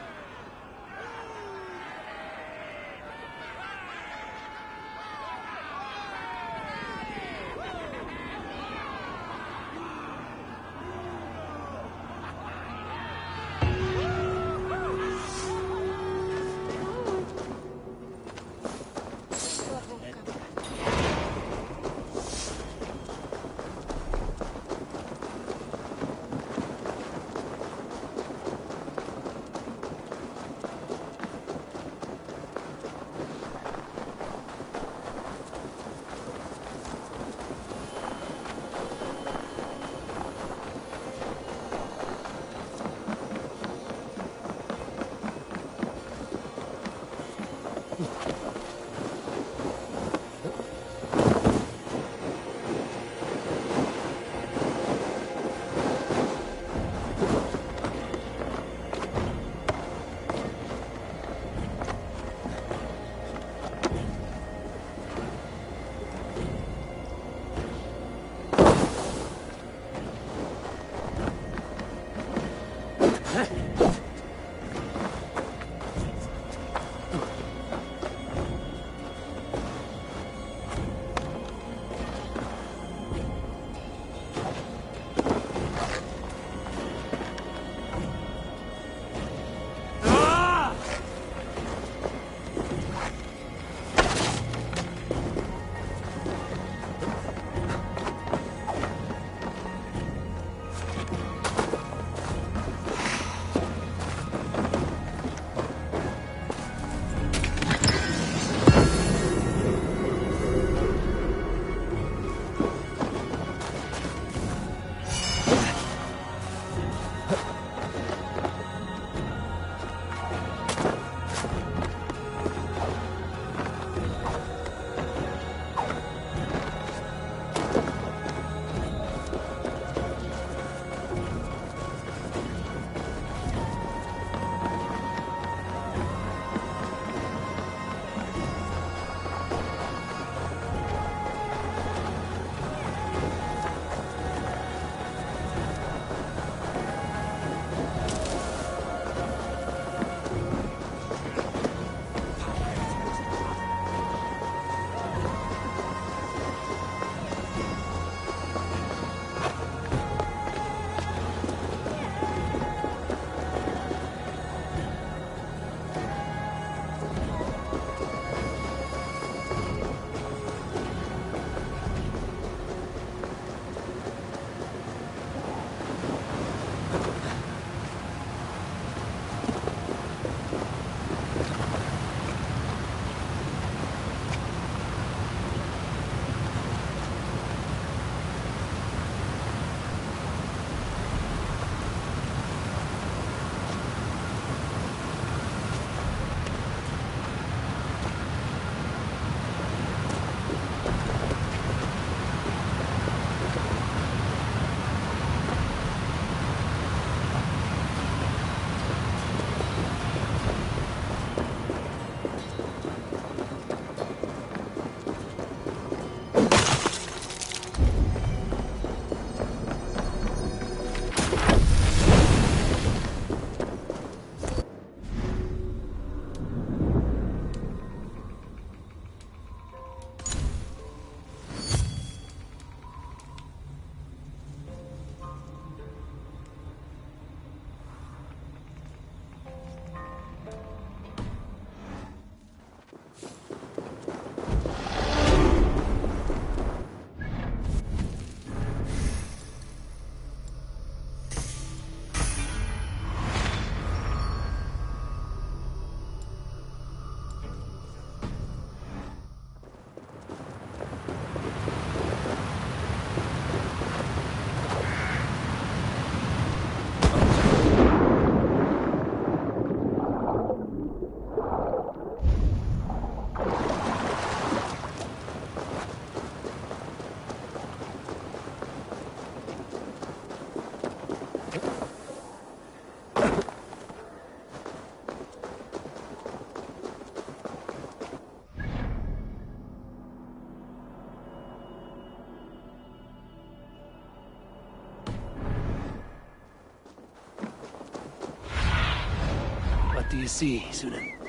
do you see, Sunan?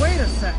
Wait a sec.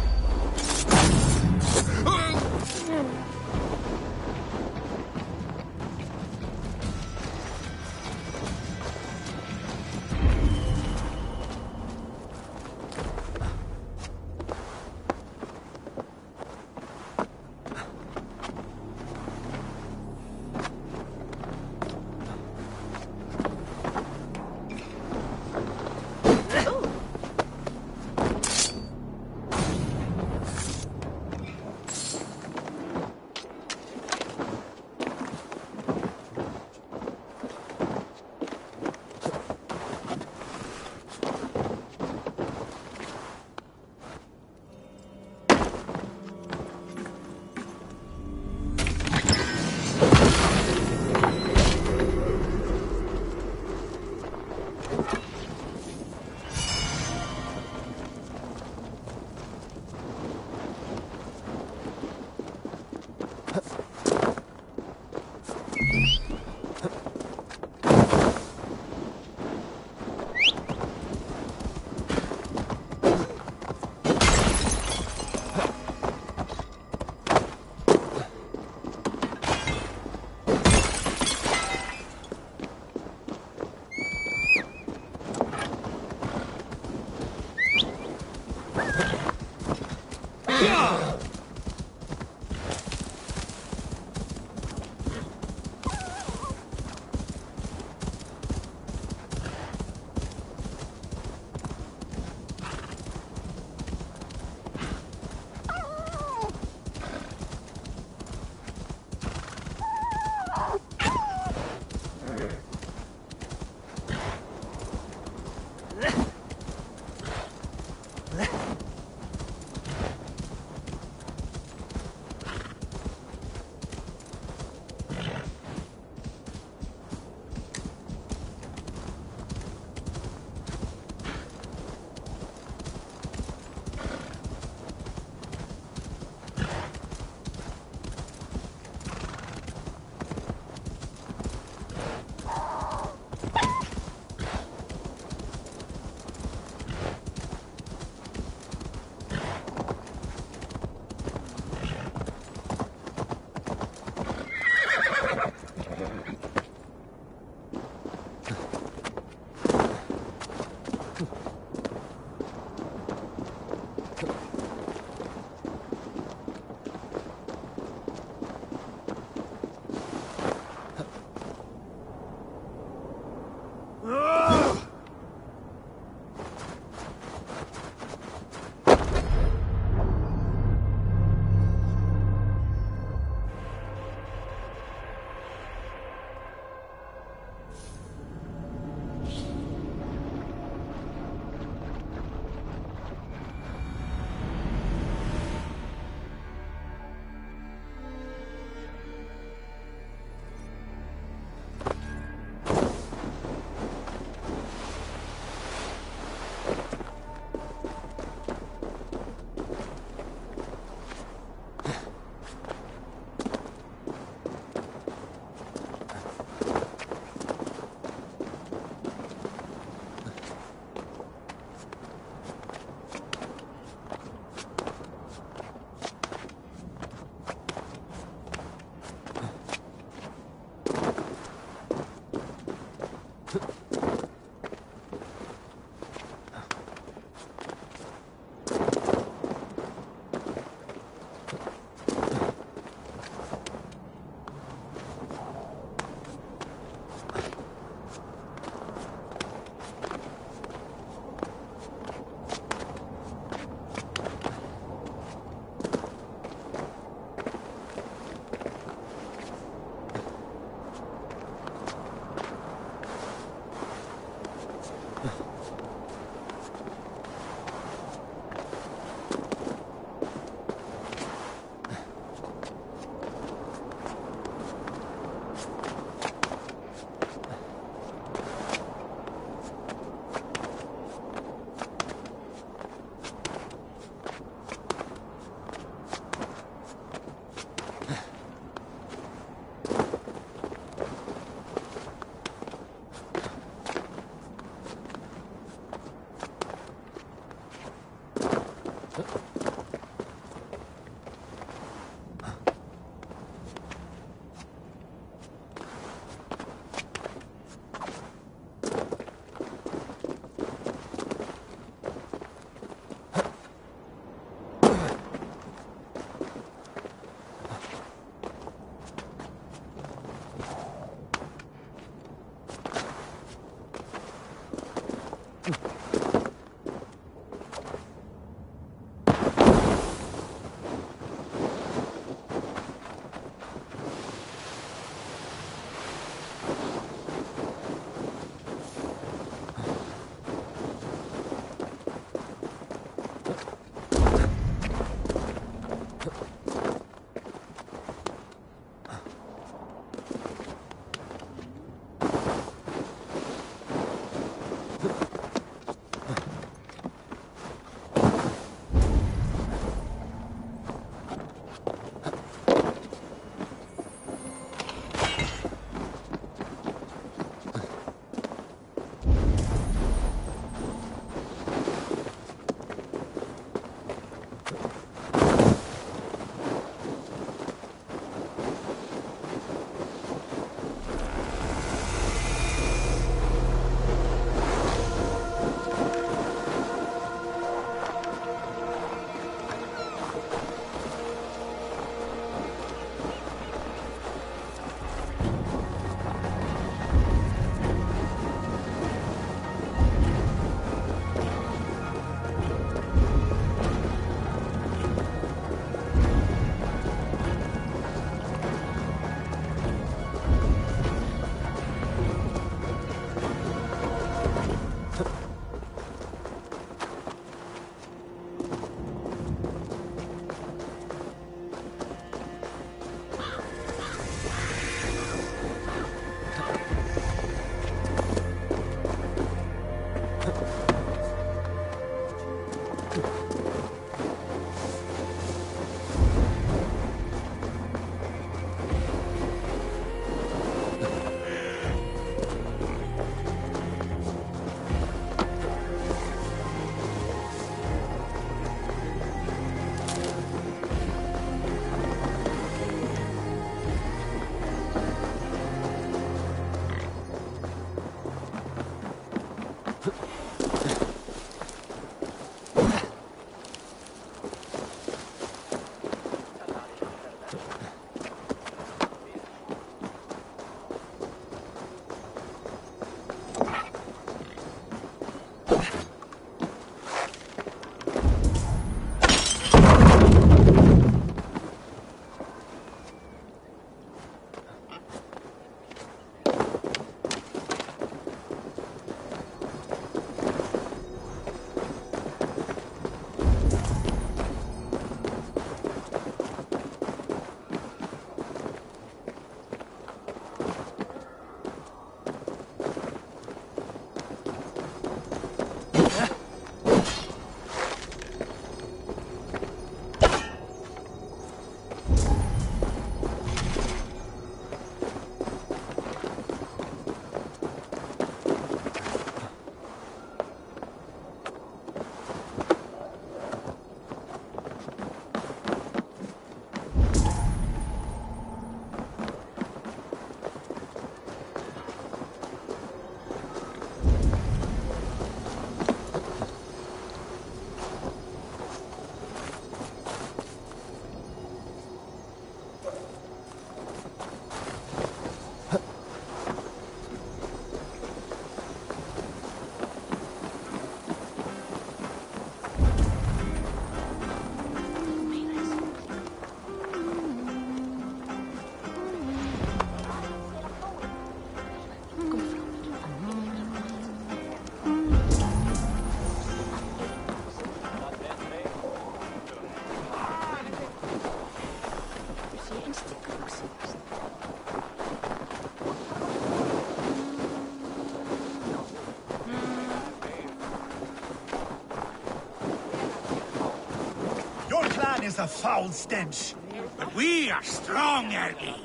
clan is a foul stench. But we are strong, Ergi.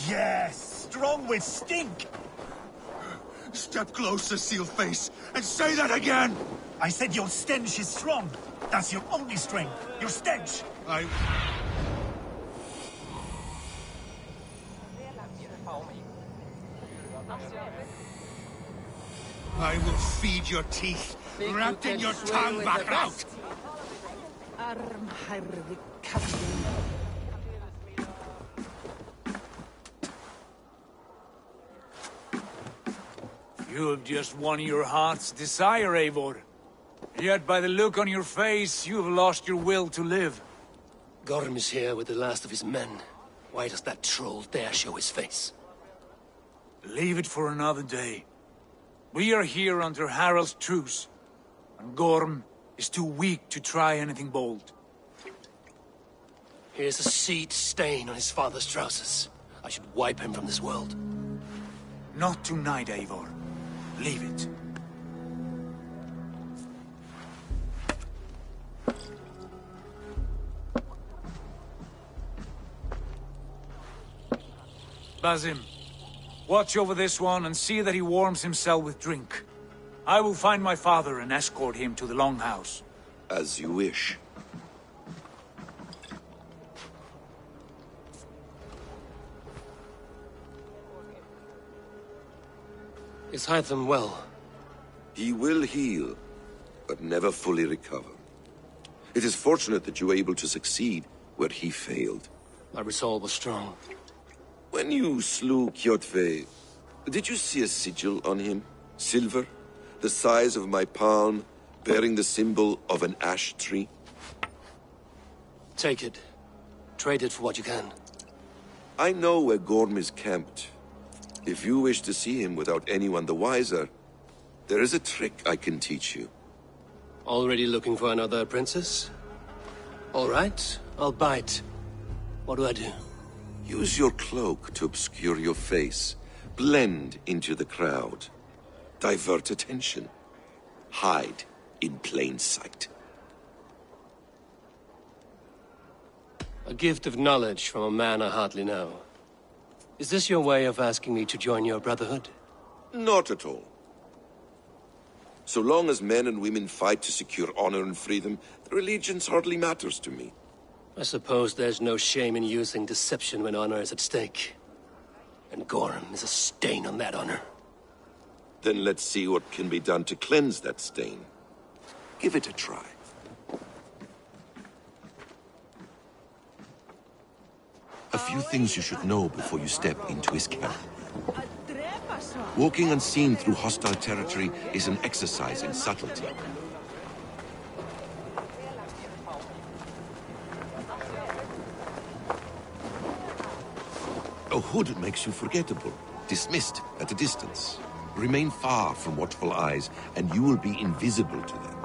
Yes, strong with stink. Step closer, Sealface, and say that again! I said your stench is strong. That's your only strength. Your stench. I will feed your teeth, wrapped in your tongue back out! You have just won your heart's desire, Eivor. Yet by the look on your face, you have lost your will to live. Gorm is here with the last of his men. Why does that troll dare show his face? Leave it for another day. We are here under Harald's truce, and Gorm is too weak to try anything bold. Here's a seed stain on his father's trousers. I should wipe him from this world. Not tonight, Eivor. Leave it. Basim, watch over this one and see that he warms himself with drink. I will find my father and escort him to the Longhouse. As you wish. Is Hytham well? He will heal, but never fully recover. It is fortunate that you were able to succeed where he failed. My resolve was strong. When you slew Kjotve, did you see a sigil on him? Silver? The size of my palm, bearing the symbol of an ash tree? Take it. Trade it for what you can. I know where Gorm is camped. If you wish to see him without anyone the wiser, there is a trick I can teach you. Already looking for another princess? All right, I'll bite. What do I do? Use your cloak to obscure your face. Blend into the crowd. Divert attention. Hide in plain sight. A gift of knowledge from a man I hardly know. Is this your way of asking me to join your brotherhood? Not at all. So long as men and women fight to secure honor and freedom, their allegiance hardly matters to me. I suppose there's no shame in using deception when honor is at stake. And Gorm is a stain on that honor. Then let's see what can be done to cleanse that stain. Give it a try. A few things you should know before you step into his camp. Walking unseen through hostile territory is an exercise in subtlety. A hood makes you forgettable, dismissed at a distance. Remain far from watchful eyes, and you will be invisible to them.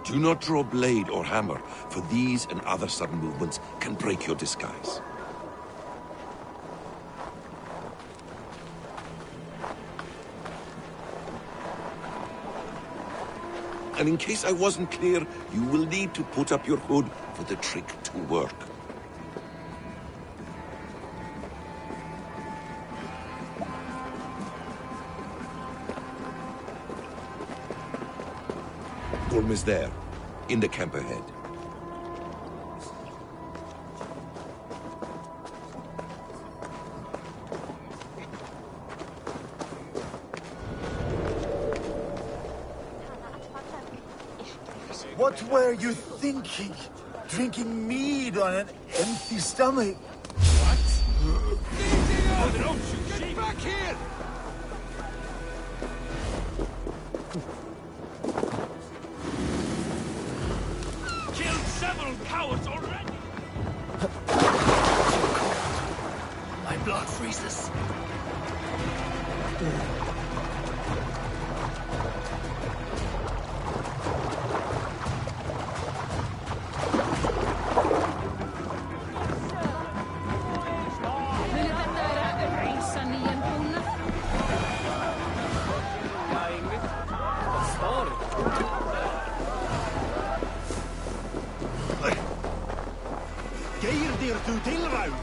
Do not draw blade or hammer, for these and other sudden movements can break your disguise. And in case I wasn't clear, you will need to put up your hood for the trick to work. Gorm is there, in the camp ahead. What were you thinking? Drinking mead on an empty stomach? Get back here! Killed several cowards already! My blood freezes. dir du tilraun?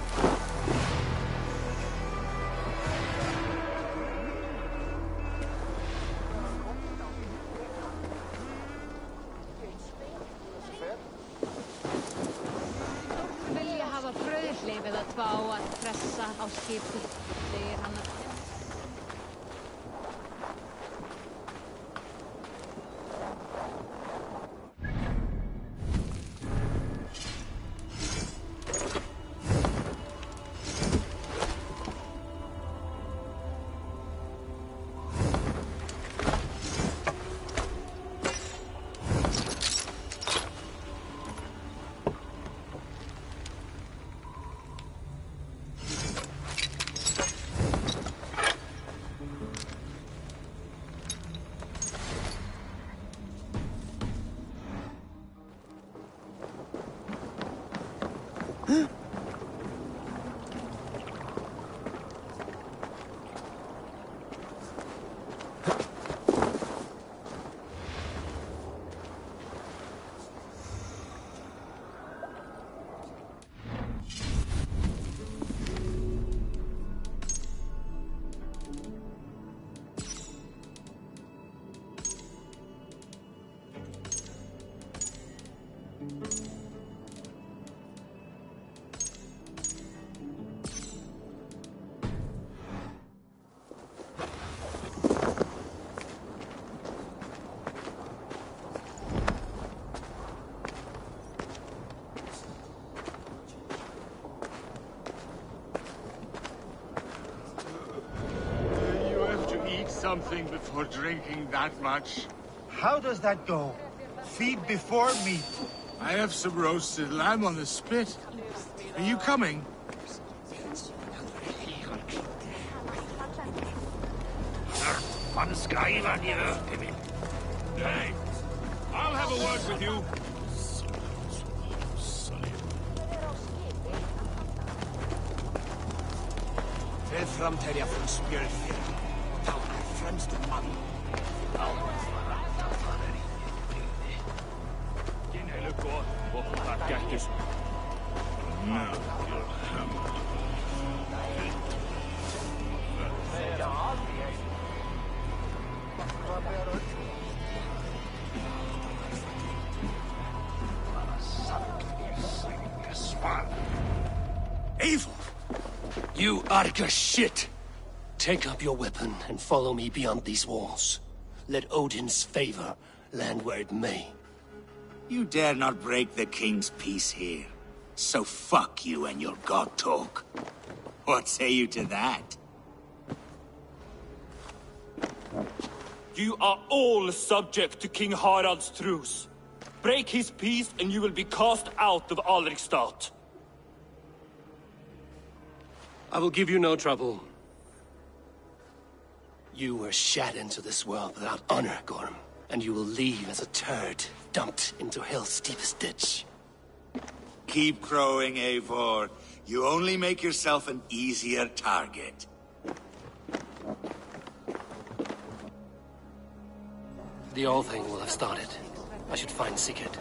Vilja hafa brauðhlið eða tvá að pressa á skipi, segir hann. Something before drinking that much. How does that go? Feed before meat. I have some roasted lamb on the spit. Are you coming? Hey, I'll have a word with you. Fer framterja från spjölfjäll. Fremste mann. Evil! You Arga shit! Take up your weapon and follow me beyond these walls. Let Odin's favor land where it may. You dare not break the king's peace here. So fuck you and your god talk. What say you to that? You are all subject to King Harald's truce. Break his peace and you will be cast out of Alrikstad. I will give you no trouble. You were shat into this world without honor, Gorm. And you will leave as a turd, dumped into hell's deepest ditch. Keep crowing, Eivor. You only make yourself an easier target. The old thing will have started. I should find Sigurd.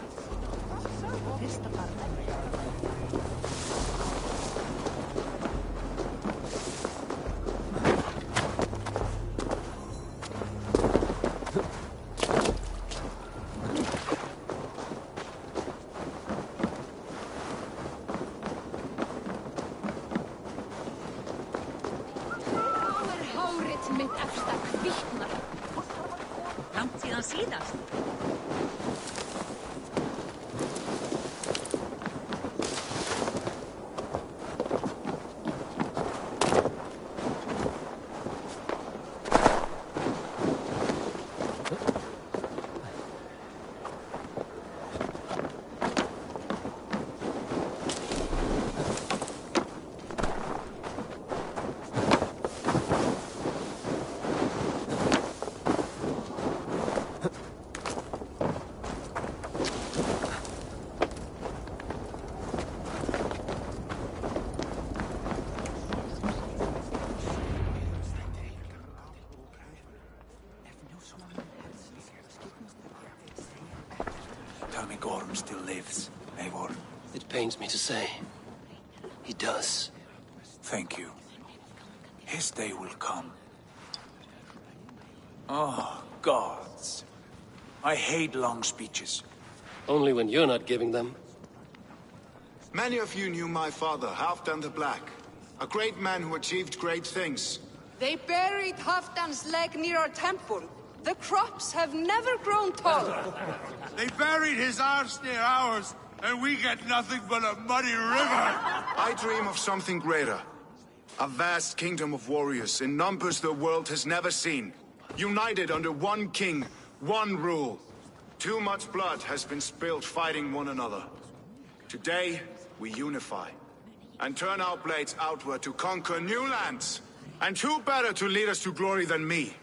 Tell me Gorm still lives, Eivor. It pains me to say, He does. Thank you. His day will come. Oh, gods. I hate long speeches. Only when you're not giving them. Many of you knew my father, Halfdan the Black. A great man who achieved great things. They buried Halfdan's leg near our temple. The crops have never grown taller. They buried his arse near ours, and we get nothing but a muddy river. I dream of something greater. A vast kingdom of warriors in numbers the world has never seen. United under one king, one rule. Too much blood has been spilled fighting one another. Today, we unify. And turn our blades outward to conquer new lands. And who better to lead us to glory than me?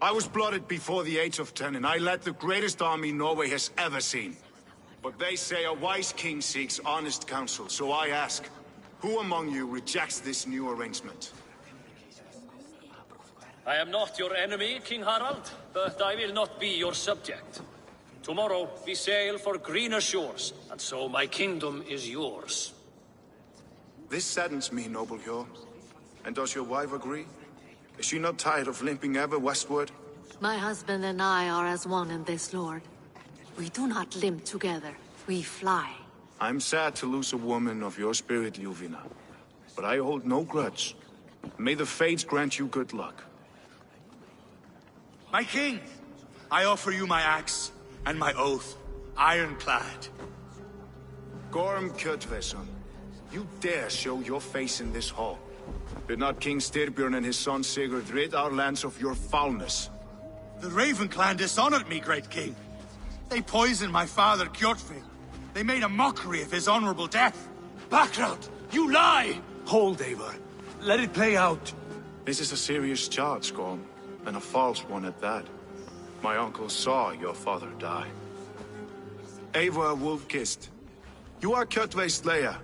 I was blooded before the age of 10, and I led the greatest army Norway has ever seen. But they say a wise king seeks honest counsel, so I ask, who among you rejects this new arrangement? I am not your enemy, King Harald, but I will not be your subject. Tomorrow we sail for greener shores, and so my kingdom is yours. This saddens me, noble Hjor. And does your wife agree? Is she not tired of limping ever westward? My husband and I are as one in this, Lord. We do not limp together. We fly. I'm sad to lose a woman of your spirit, Ljuvina. But I hold no grudge. May the fates grant you good luck. My king, I offer you my axe and my oath, ironclad. Gorm Kjotveson, you dare show your face in this hall. Did not King Styrbjörn and his son Sigurd rid our lands of your foulness? The Raven clan dishonored me, great king. They poisoned my father, Kjotve. They made a mockery of his honorable death. Background! You lie! Hold, Eivor. Let it play out. This is a serious charge, Gorm, and a false one at that. My uncle saw your father die. Eivor Wolf-Kissed, you are Kjotve's slayer.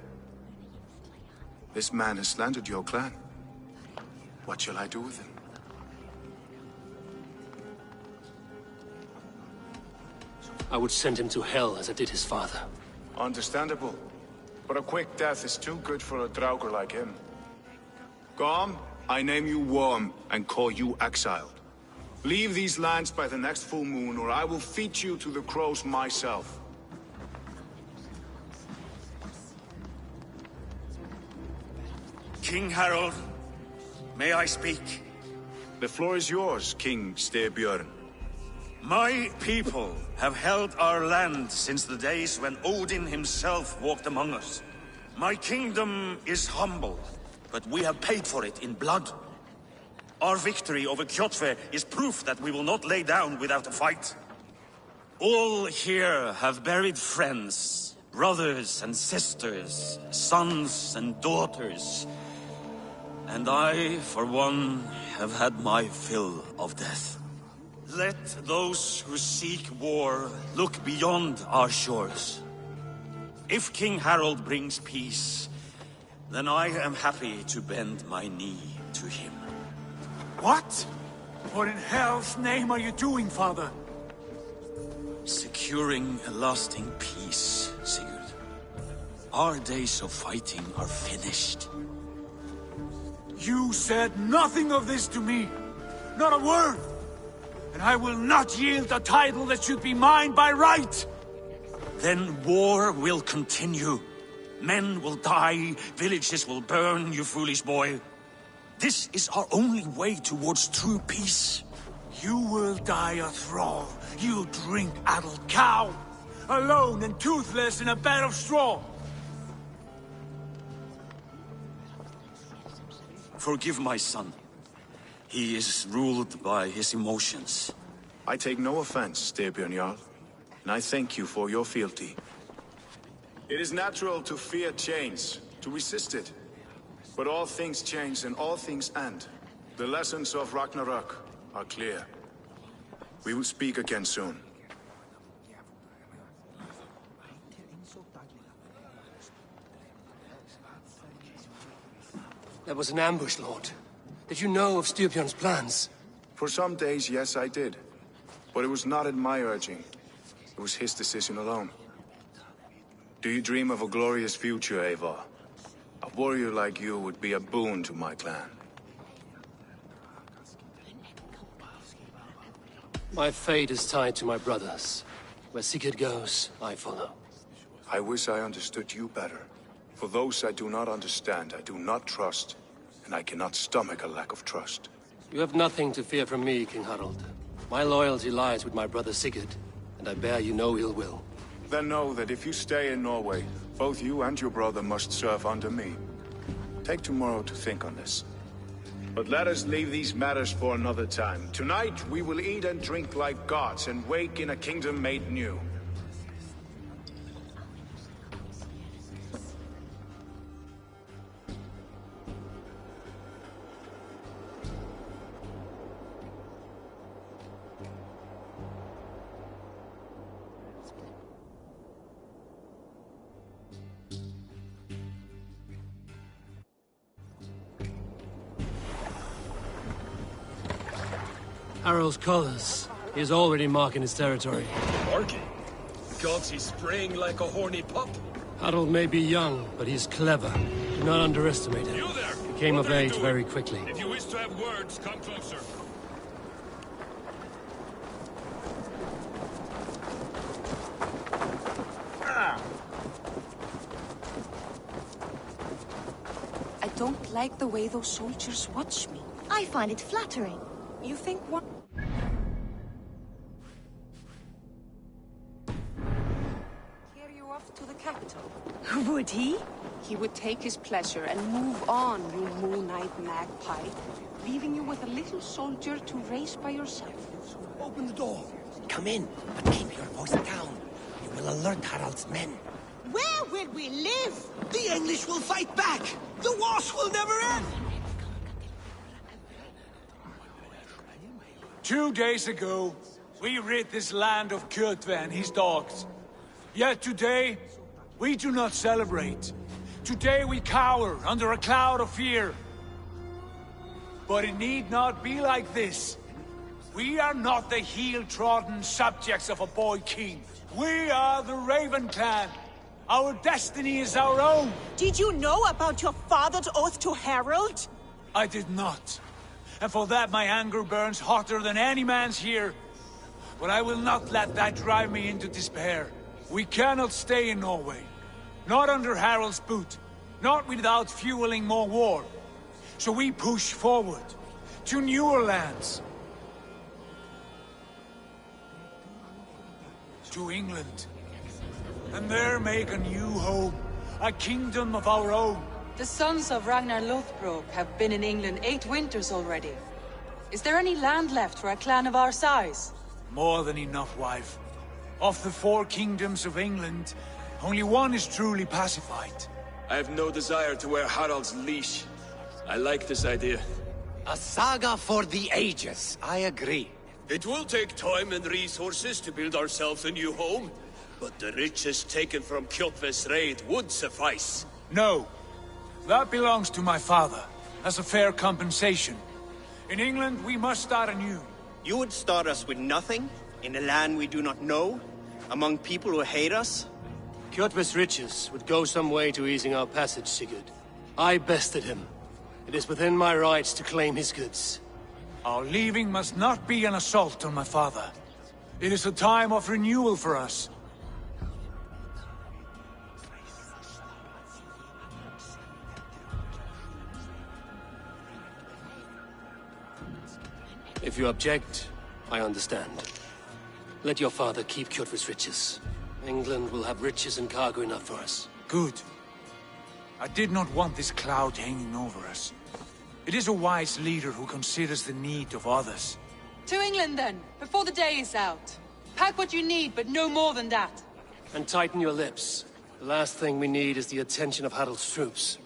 This man has slandered your clan. What shall I do with him? I would send him to hell as I did his father. Understandable. But a quick death is too good for a Draugr like him. Gorm, I name you Worm and call you exiled. Leave these lands by the next full moon, or I will feed you to the crows myself. King Harald, may I speak? The floor is yours, King Styrbjörn. My people have held our land since the days when Odin himself walked among us. My kingdom is humble, but we have paid for it in blood. Our victory over Kjotve is proof that we will not lay down without a fight. All here have buried friends, brothers and sisters, sons and daughters. And I, for one, have had my fill of death. Let those who seek war look beyond our shores. If King Harald brings peace, then I am happy to bend my knee to him. What? What in hell's name are you doing, father? Securing a lasting peace, Sigurd. Our days of fighting are finished. You said nothing of this to me. Not a word. And I will not yield a title that should be mine by right. Then war will continue. Men will die, villages will burn, you foolish boy. This is our only way towards true peace. You will die a thrall, you drink-addled cow. Alone and toothless in a bed of straw. Forgive my son. He is ruled by his emotions. I take no offense, Styrbjörn Jarl, and I thank you for your fealty. It is natural to fear change, to resist it. But all things change and all things end. The lessons of Ragnarok are clear. We will speak again soon. That was an ambush, Lord. Did you know of Styrbjörn's plans? For some days, yes, I did. But it was not at my urging. It was his decision alone. Do you dream of a glorious future, Eivor? warrior like you would be a boon to my clan. My fate is tied to my brothers. Where Sigurd goes, I follow. I wish I understood you better. For those I do not understand, I do not trust, and I cannot stomach a lack of trust. You have nothing to fear from me, King Harald. My loyalty lies with my brother Sigurd, and I bear you no ill will. Then know that if you stay in Norway, both you and your brother must serve under me. Take tomorrow to think on this. But let us leave these matters for another time. Tonight, we will eat and drink like gods and wake in a kingdom made new. Harald's colors. He is already marking his territory. Marking? Gods, he's spraying like a horny pup. Harald may be young, but he's clever. Do not underestimate him. You there! He came What of are you age doing? very quickly. If you wish to have words, come closer. I don't like the way those soldiers watch me. I find it flattering. You think what? Carry you off to the capital. Would he? He would take his pleasure and move on, you moon-eyed magpie, leaving you with a little soldier to race by yourself. Open the door. Come in, but keep your voice down. You will alert Harald's men. Where will we live? The English will fight back! The wars will never end! 2 days ago, we rid this land of Kjotve and his dogs. Yet today, we do not celebrate. Today we cower under a cloud of fear. But it need not be like this. We are not the heel-trodden subjects of a boy king. We are the Raven clan. Our destiny is our own. Did you know about your father's oath to Harald? I did not. And for that my anger burns hotter than any man's here. But I will not let that drive me into despair. We cannot stay in Norway. Not under Harald's boot. Not without fueling more war. So we push forward. To newer lands. To England. And there make a new home. A kingdom of our own. The sons of Ragnar Lothbrok have been in England 8 winters already. Is there any land left for a clan of our size? More than enough, wife. Of the 4 kingdoms of England, only one is truly pacified. I have no desire to wear Harald's leash. I like this idea. A saga for the ages, I agree. It will take time and resources to build ourselves a new home, but the riches taken from Kjotve's raid would suffice. No. That belongs to my father, as a fair compensation. In England, we must start anew. You would start us with nothing? In a land we do not know? Among people who hate us? Kjotve's riches would go some way to easing our passage, Sigurd. I bested him. It is within my rights to claim his goods. Our leaving must not be an assault on my father. It is a time of renewal for us. If you object, I understand. Let your father keep Kjotve's riches. England will have riches and cargo enough for us. Good. I did not want this cloud hanging over us. It is a wise leader who considers the need of others. To England then, before the day is out. Pack what you need, but no more than that. And tighten your lips. The last thing we need is the attention of Harald's troops.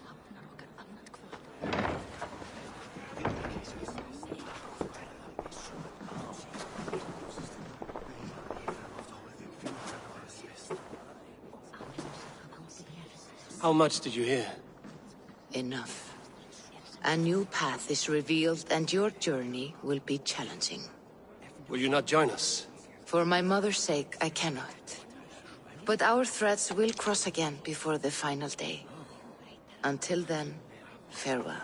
How much did you hear? Enough. A new path is revealed and your journey will be challenging. Will you not join us? For my mother's sake, I cannot. But our threads will cross again before the final day. Until then, farewell.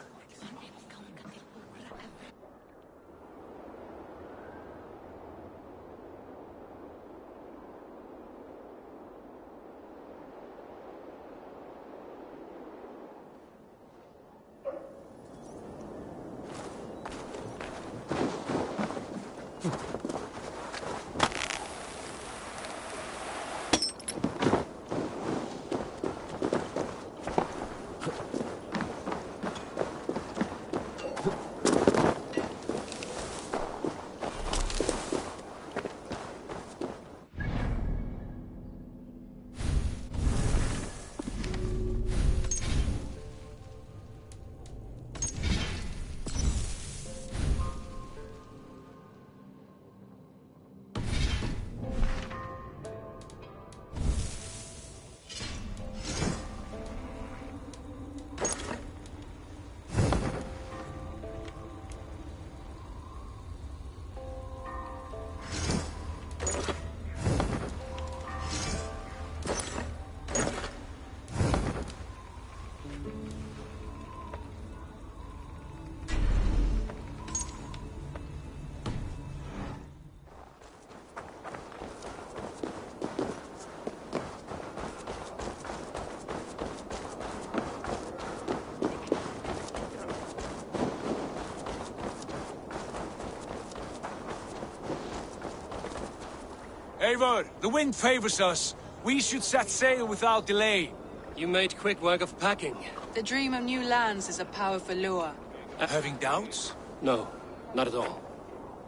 Eivor, the wind favors us. We should set sail without delay. You made quick work of packing. The dream of new lands is a powerful lure. Having doubts? No, not at all.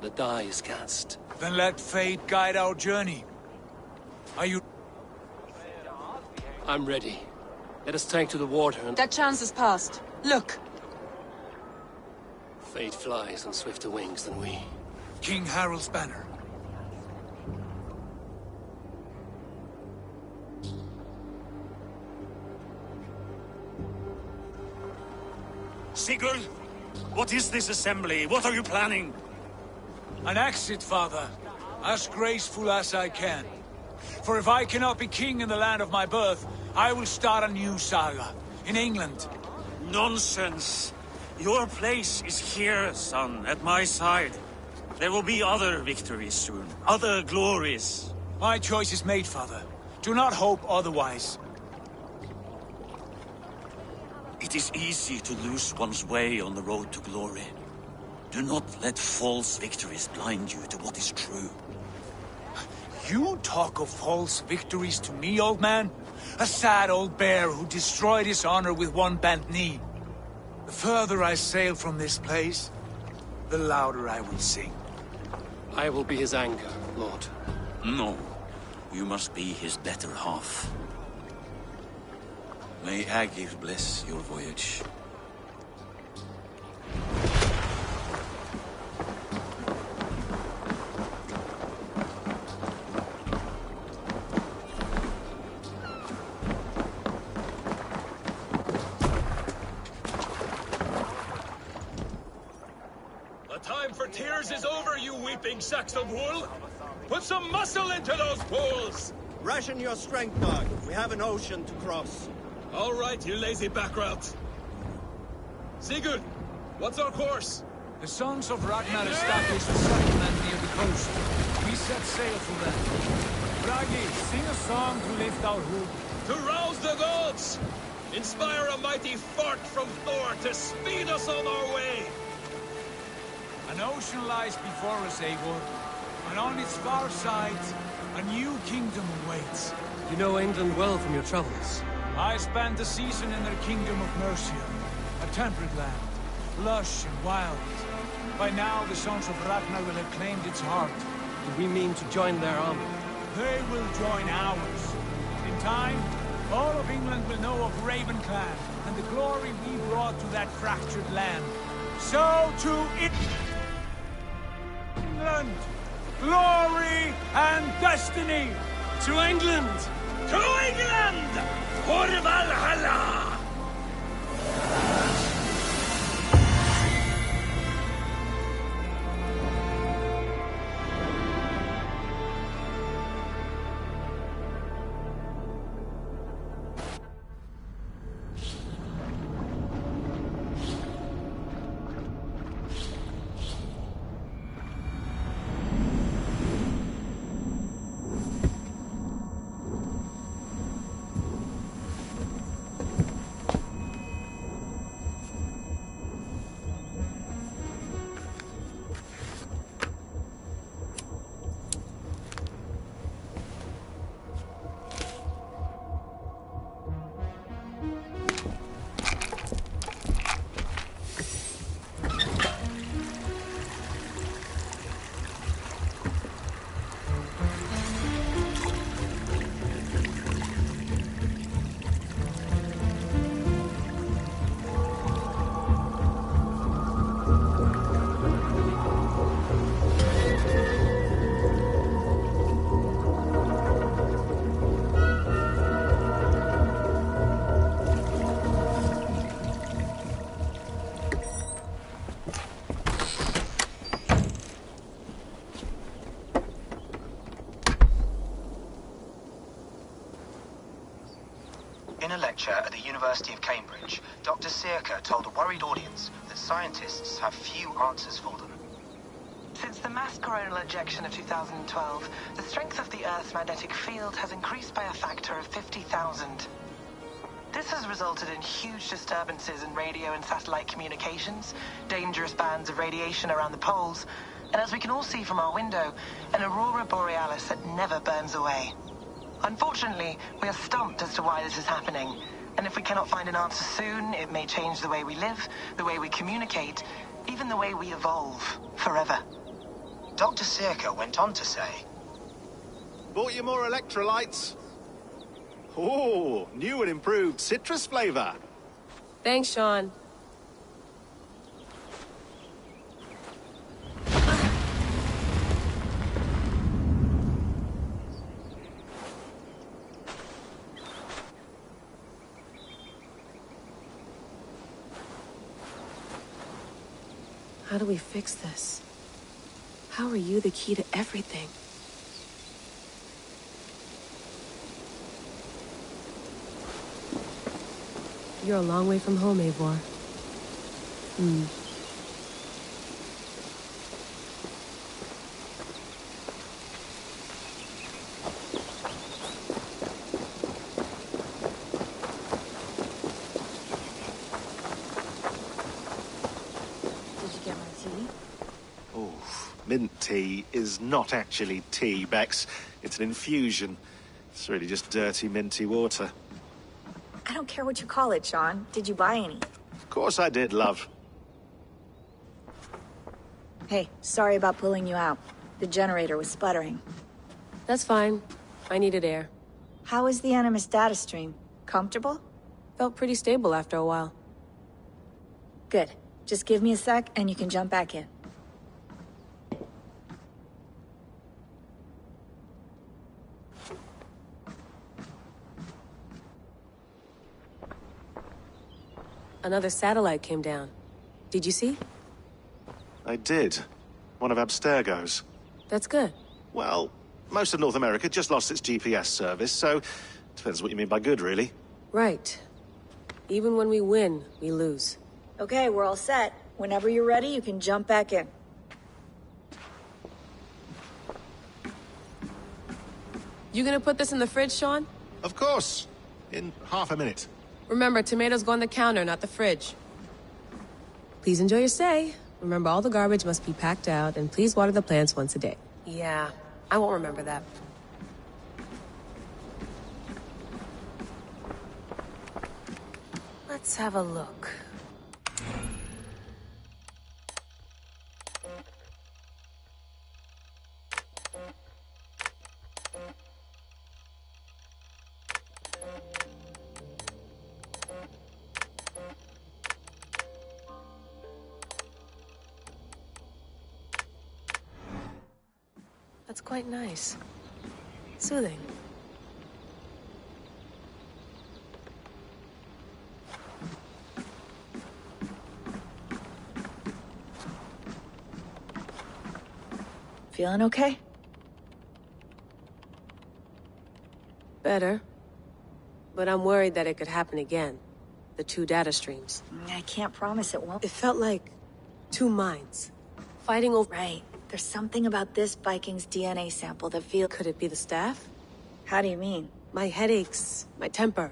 The die is cast. Then let fate guide our journey. Are you... I'm ready. Let us take to the water and... That chance is past. Look! Fate flies on swifter wings than we. King Harald's banner. Sigurd, what is this assembly? What are you planning? An exit, father. As graceful as I can. For if I cannot be king in the land of my birth, I will start a new saga. In England. Nonsense. Your place is here, son, at my side. There will be other victories soon. Other glories. My choice is made, father. Do not hope otherwise. It is easy to lose one's way on the road to glory. Do not let false victories blind you to what is true. You talk of false victories to me, old man? A sad old bear who destroyed his honor with one bent knee. The further I sail from this place, the louder I will sing. I will be his anchor, Lord. No. You must be his better half. May Agir bless your voyage. The time for tears is over, you weeping sacks of wool! Put some muscle into those pools! Ration your strength, dog. We have an ocean to cross. All right, you lazy backrout. Sigurd, what's our course? The sons of Ragnar established a settlement near the coast. We set sail for them. Bragi, sing a song to lift our hood. To rouse the gods! Inspire a mighty fart from Thor to speed us on our way! An ocean lies before us, Eivor. And on its far side, a new kingdom awaits. You know England well from your travels. I spent a season in their kingdom of Mercia, a temperate land, lush and wild. By now, the sons of Ragnar will have claimed its heart. Do we mean to join their army? They will join ours. In time, all of England will know of Raven Clan and the glory we brought to that fractured land. So to England, glory and destiny. To England! To England! For Valhalla! In a lecture at the University of Cambridge, Dr. Circa told a worried audience that scientists have few answers for them. Since the mass coronal ejection of 2012, the strength of the Earth's magnetic field has increased by a factor of 50,000. This has resulted in huge disturbances in radio and satellite communications, dangerous bands of radiation around the poles, and as we can all see from our window, an aurora borealis that never burns away. Unfortunately, we are stumped as to why this is happening, and if we cannot find an answer soon, it may change the way we live, the way we communicate, even the way we evolve, forever. Dr. Circa went on to say, "Bought you more electrolytes? Oh, new and improved citrus flavor." Thanks, Sean. How do we fix this? How are you the key to everything? You're a long way from home, Eivor. Mint tea is not actually tea, Bex. It's an infusion. It's really just dirty, minty water. I don't care what you call it, Sean. Did you buy any? Of course I did, love. Hey, sorry about pulling you out. The generator was sputtering. That's fine. I needed air. How is the Animus data stream? Comfortable? Felt pretty stable after a while. Good. Just give me a sec and you can jump back in. Another satellite came down. Did you see? I did. One of Abstergo's. That's good. Well, most of North America just lost its GPS service, so depends what you mean by good, really. Right. Even when we win, we lose. Okay, we're all set. Whenever you're ready, you can jump back in. You gonna put this in the fridge, Sean? Of course. In half a minute. Remember, tomatoes go on the counter, not the fridge. Please enjoy your stay. Remember, all the garbage must be packed out, and please water the plants once a day. Yeah, I won't remember that. Let's have a look. That's quite nice. Soothing. Feeling okay? Better. But I'm worried that it could happen again. The two data streams. I can't promise it won't. It felt like two minds. Fighting over... Right. There's something about this Viking's DNA sample that feels... Could it be the staff? How do you mean? My headaches, my temper.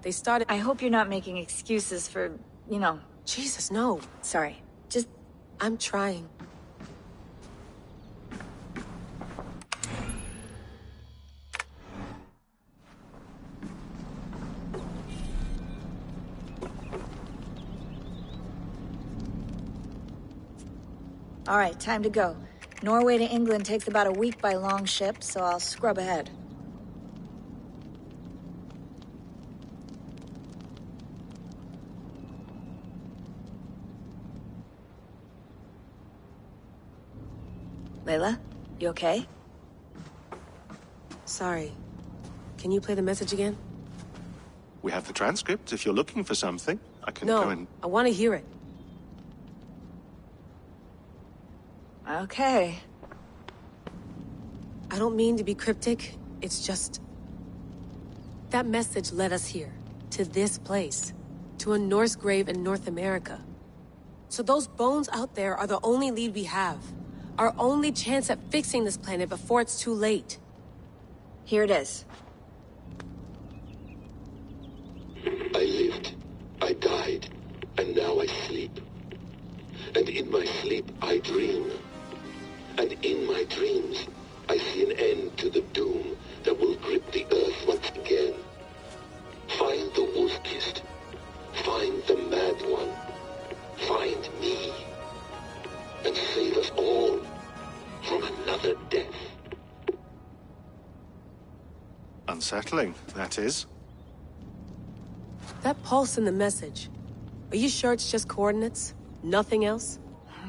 They started... I hope you're not making excuses for, you know... Jesus, no. Sorry. Just... I'm trying. All right, time to go. Norway to England takes about a week by long ship, so I'll scrub ahead. Layla, you okay? Sorry. Can you play the message again? We have the transcript. If you're looking for something, I can No, go and... I want to hear it. Okay. I don't mean to be cryptic. It's just... That message led us here. to this place. To a Norse grave in North America. So those bones out there are the only lead we have. Our only chance at fixing this planet before it's too late. Here it is. I lived, I died, and now I sleep. And in my sleep I dream. And in my dreams I see an end to the doom that will grip the Earth once again. Find the wolf-kissed. Find the mad one. Find me. And save us all from another death. Unsettling, that is. That pulse in the message. Are you sure it's just coordinates? Nothing else?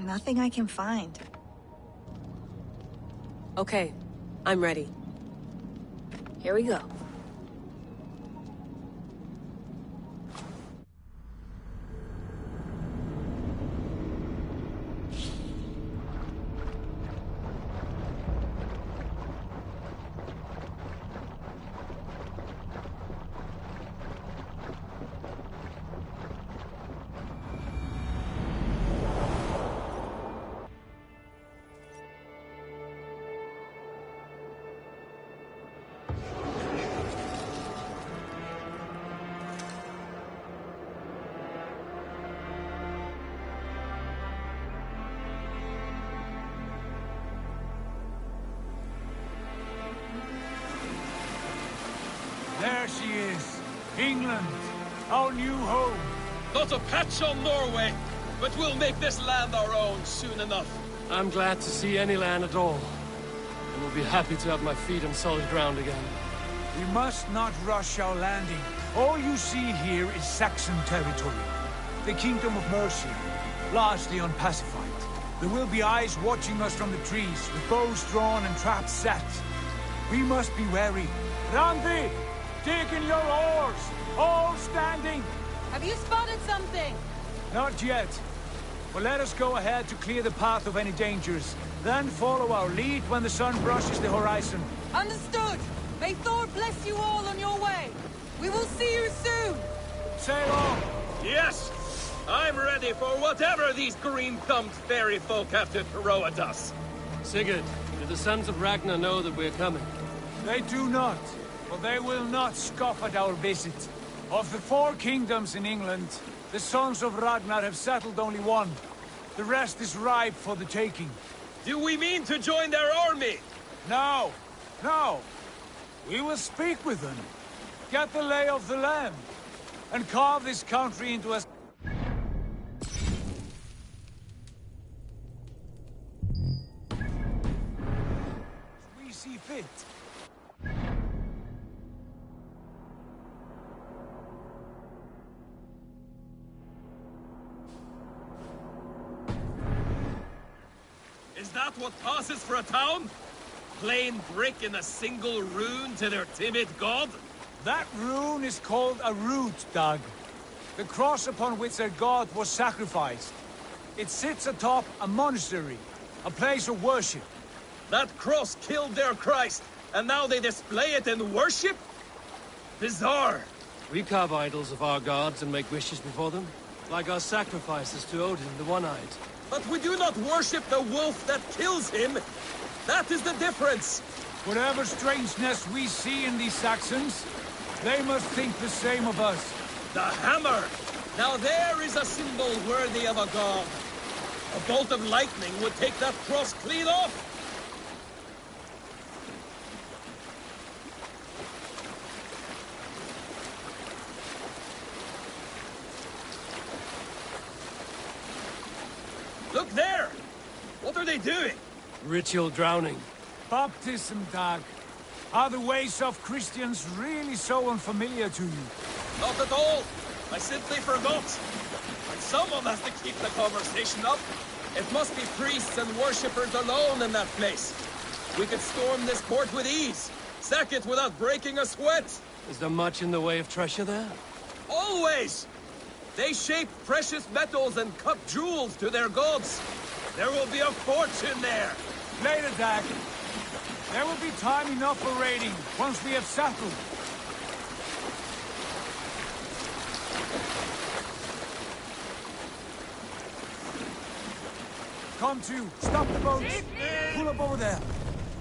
Nothing I can find. Okay, I'm ready. Here we go. There she is. England. Our new home. Not a patch on Norway, but we'll make this land our own soon enough. I'm glad to see any land at all. And will be happy to have my feet on solid ground again. We must not rush our landing. All you see here is Saxon territory. The Kingdom of Mercia, largely unpacified. There will be eyes watching us from the trees, with bows drawn and traps set. We must be wary. Randi! Dig in your oars! All standing! Have you spotted something? Not yet. But let us go ahead to clear the path of any dangers. Then follow our lead when the sun brushes the horizon. Understood! May Thor bless you all on your way! We will see you soon! Sail on! Yes! I'm ready for whatever these green-thumbed fairy folk have to throw at us. Sigurd, do the sons of Ragnar know that we're coming? They do not. But they will not scoff at our visit. Of the 4 kingdoms in England, the sons of Ragnar have settled only one. The rest is ripe for the taking. Do we mean to join their army? No. No. We will speak with them. Get the lay of the land. And carve this country into a... we see fit. Is that what passes for a town? Plain brick in a single rune to their timid god? That rune is called a root, Doug. The cross upon which their god was sacrificed. It sits atop a monastery, a place of worship. That cross killed their Christ, and now they display it in worship? Bizarre. We carve idols of our gods and make wishes before them, like our sacrifices to Odin, the One-Eyed. But we do not worship the wolf that kills him. That is the difference. Whatever strangeness we see in these Saxons, they must think the same of us. The hammer! Now there is a symbol worthy of a god. A bolt of lightning would take that cross clean off. Look there! What are they doing? Ritual drowning. Baptism, Dag. Are the ways of Christians really so unfamiliar to you? Not at all. I simply forgot. But someone has to keep the conversation up. It must be priests and worshippers alone in that place. We could storm this port with ease. Sack it without breaking a sweat. Is there much in the way of treasure there? Always! They shape precious metals and cut jewels to their gods. There will be a fortune there. Later, Dag. There will be time enough for raiding once we have settled. Come to! Stop the boats! Pull up over there!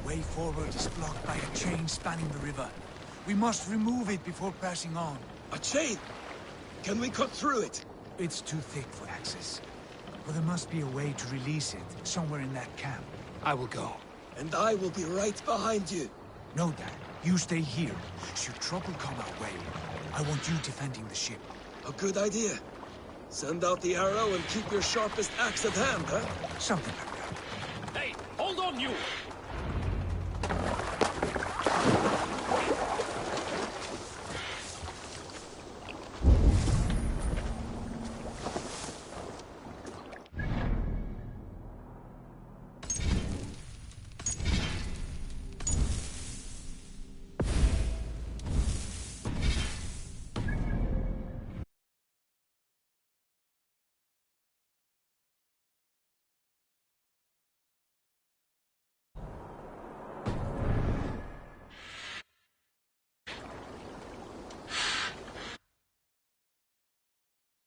The way forward is blocked by a chain spanning the river. We must remove it before passing on. A chain? Can we cut through it? It's too thick for access. But there must be a way to release it, somewhere in that camp. I will go. And I will be right behind you. No, Dad. You stay here. Should trouble come our way, I want you defending the ship. A good idea. Send out the arrow and keep your sharpest axe at hand, huh? Something like that. Hey, hold on, you!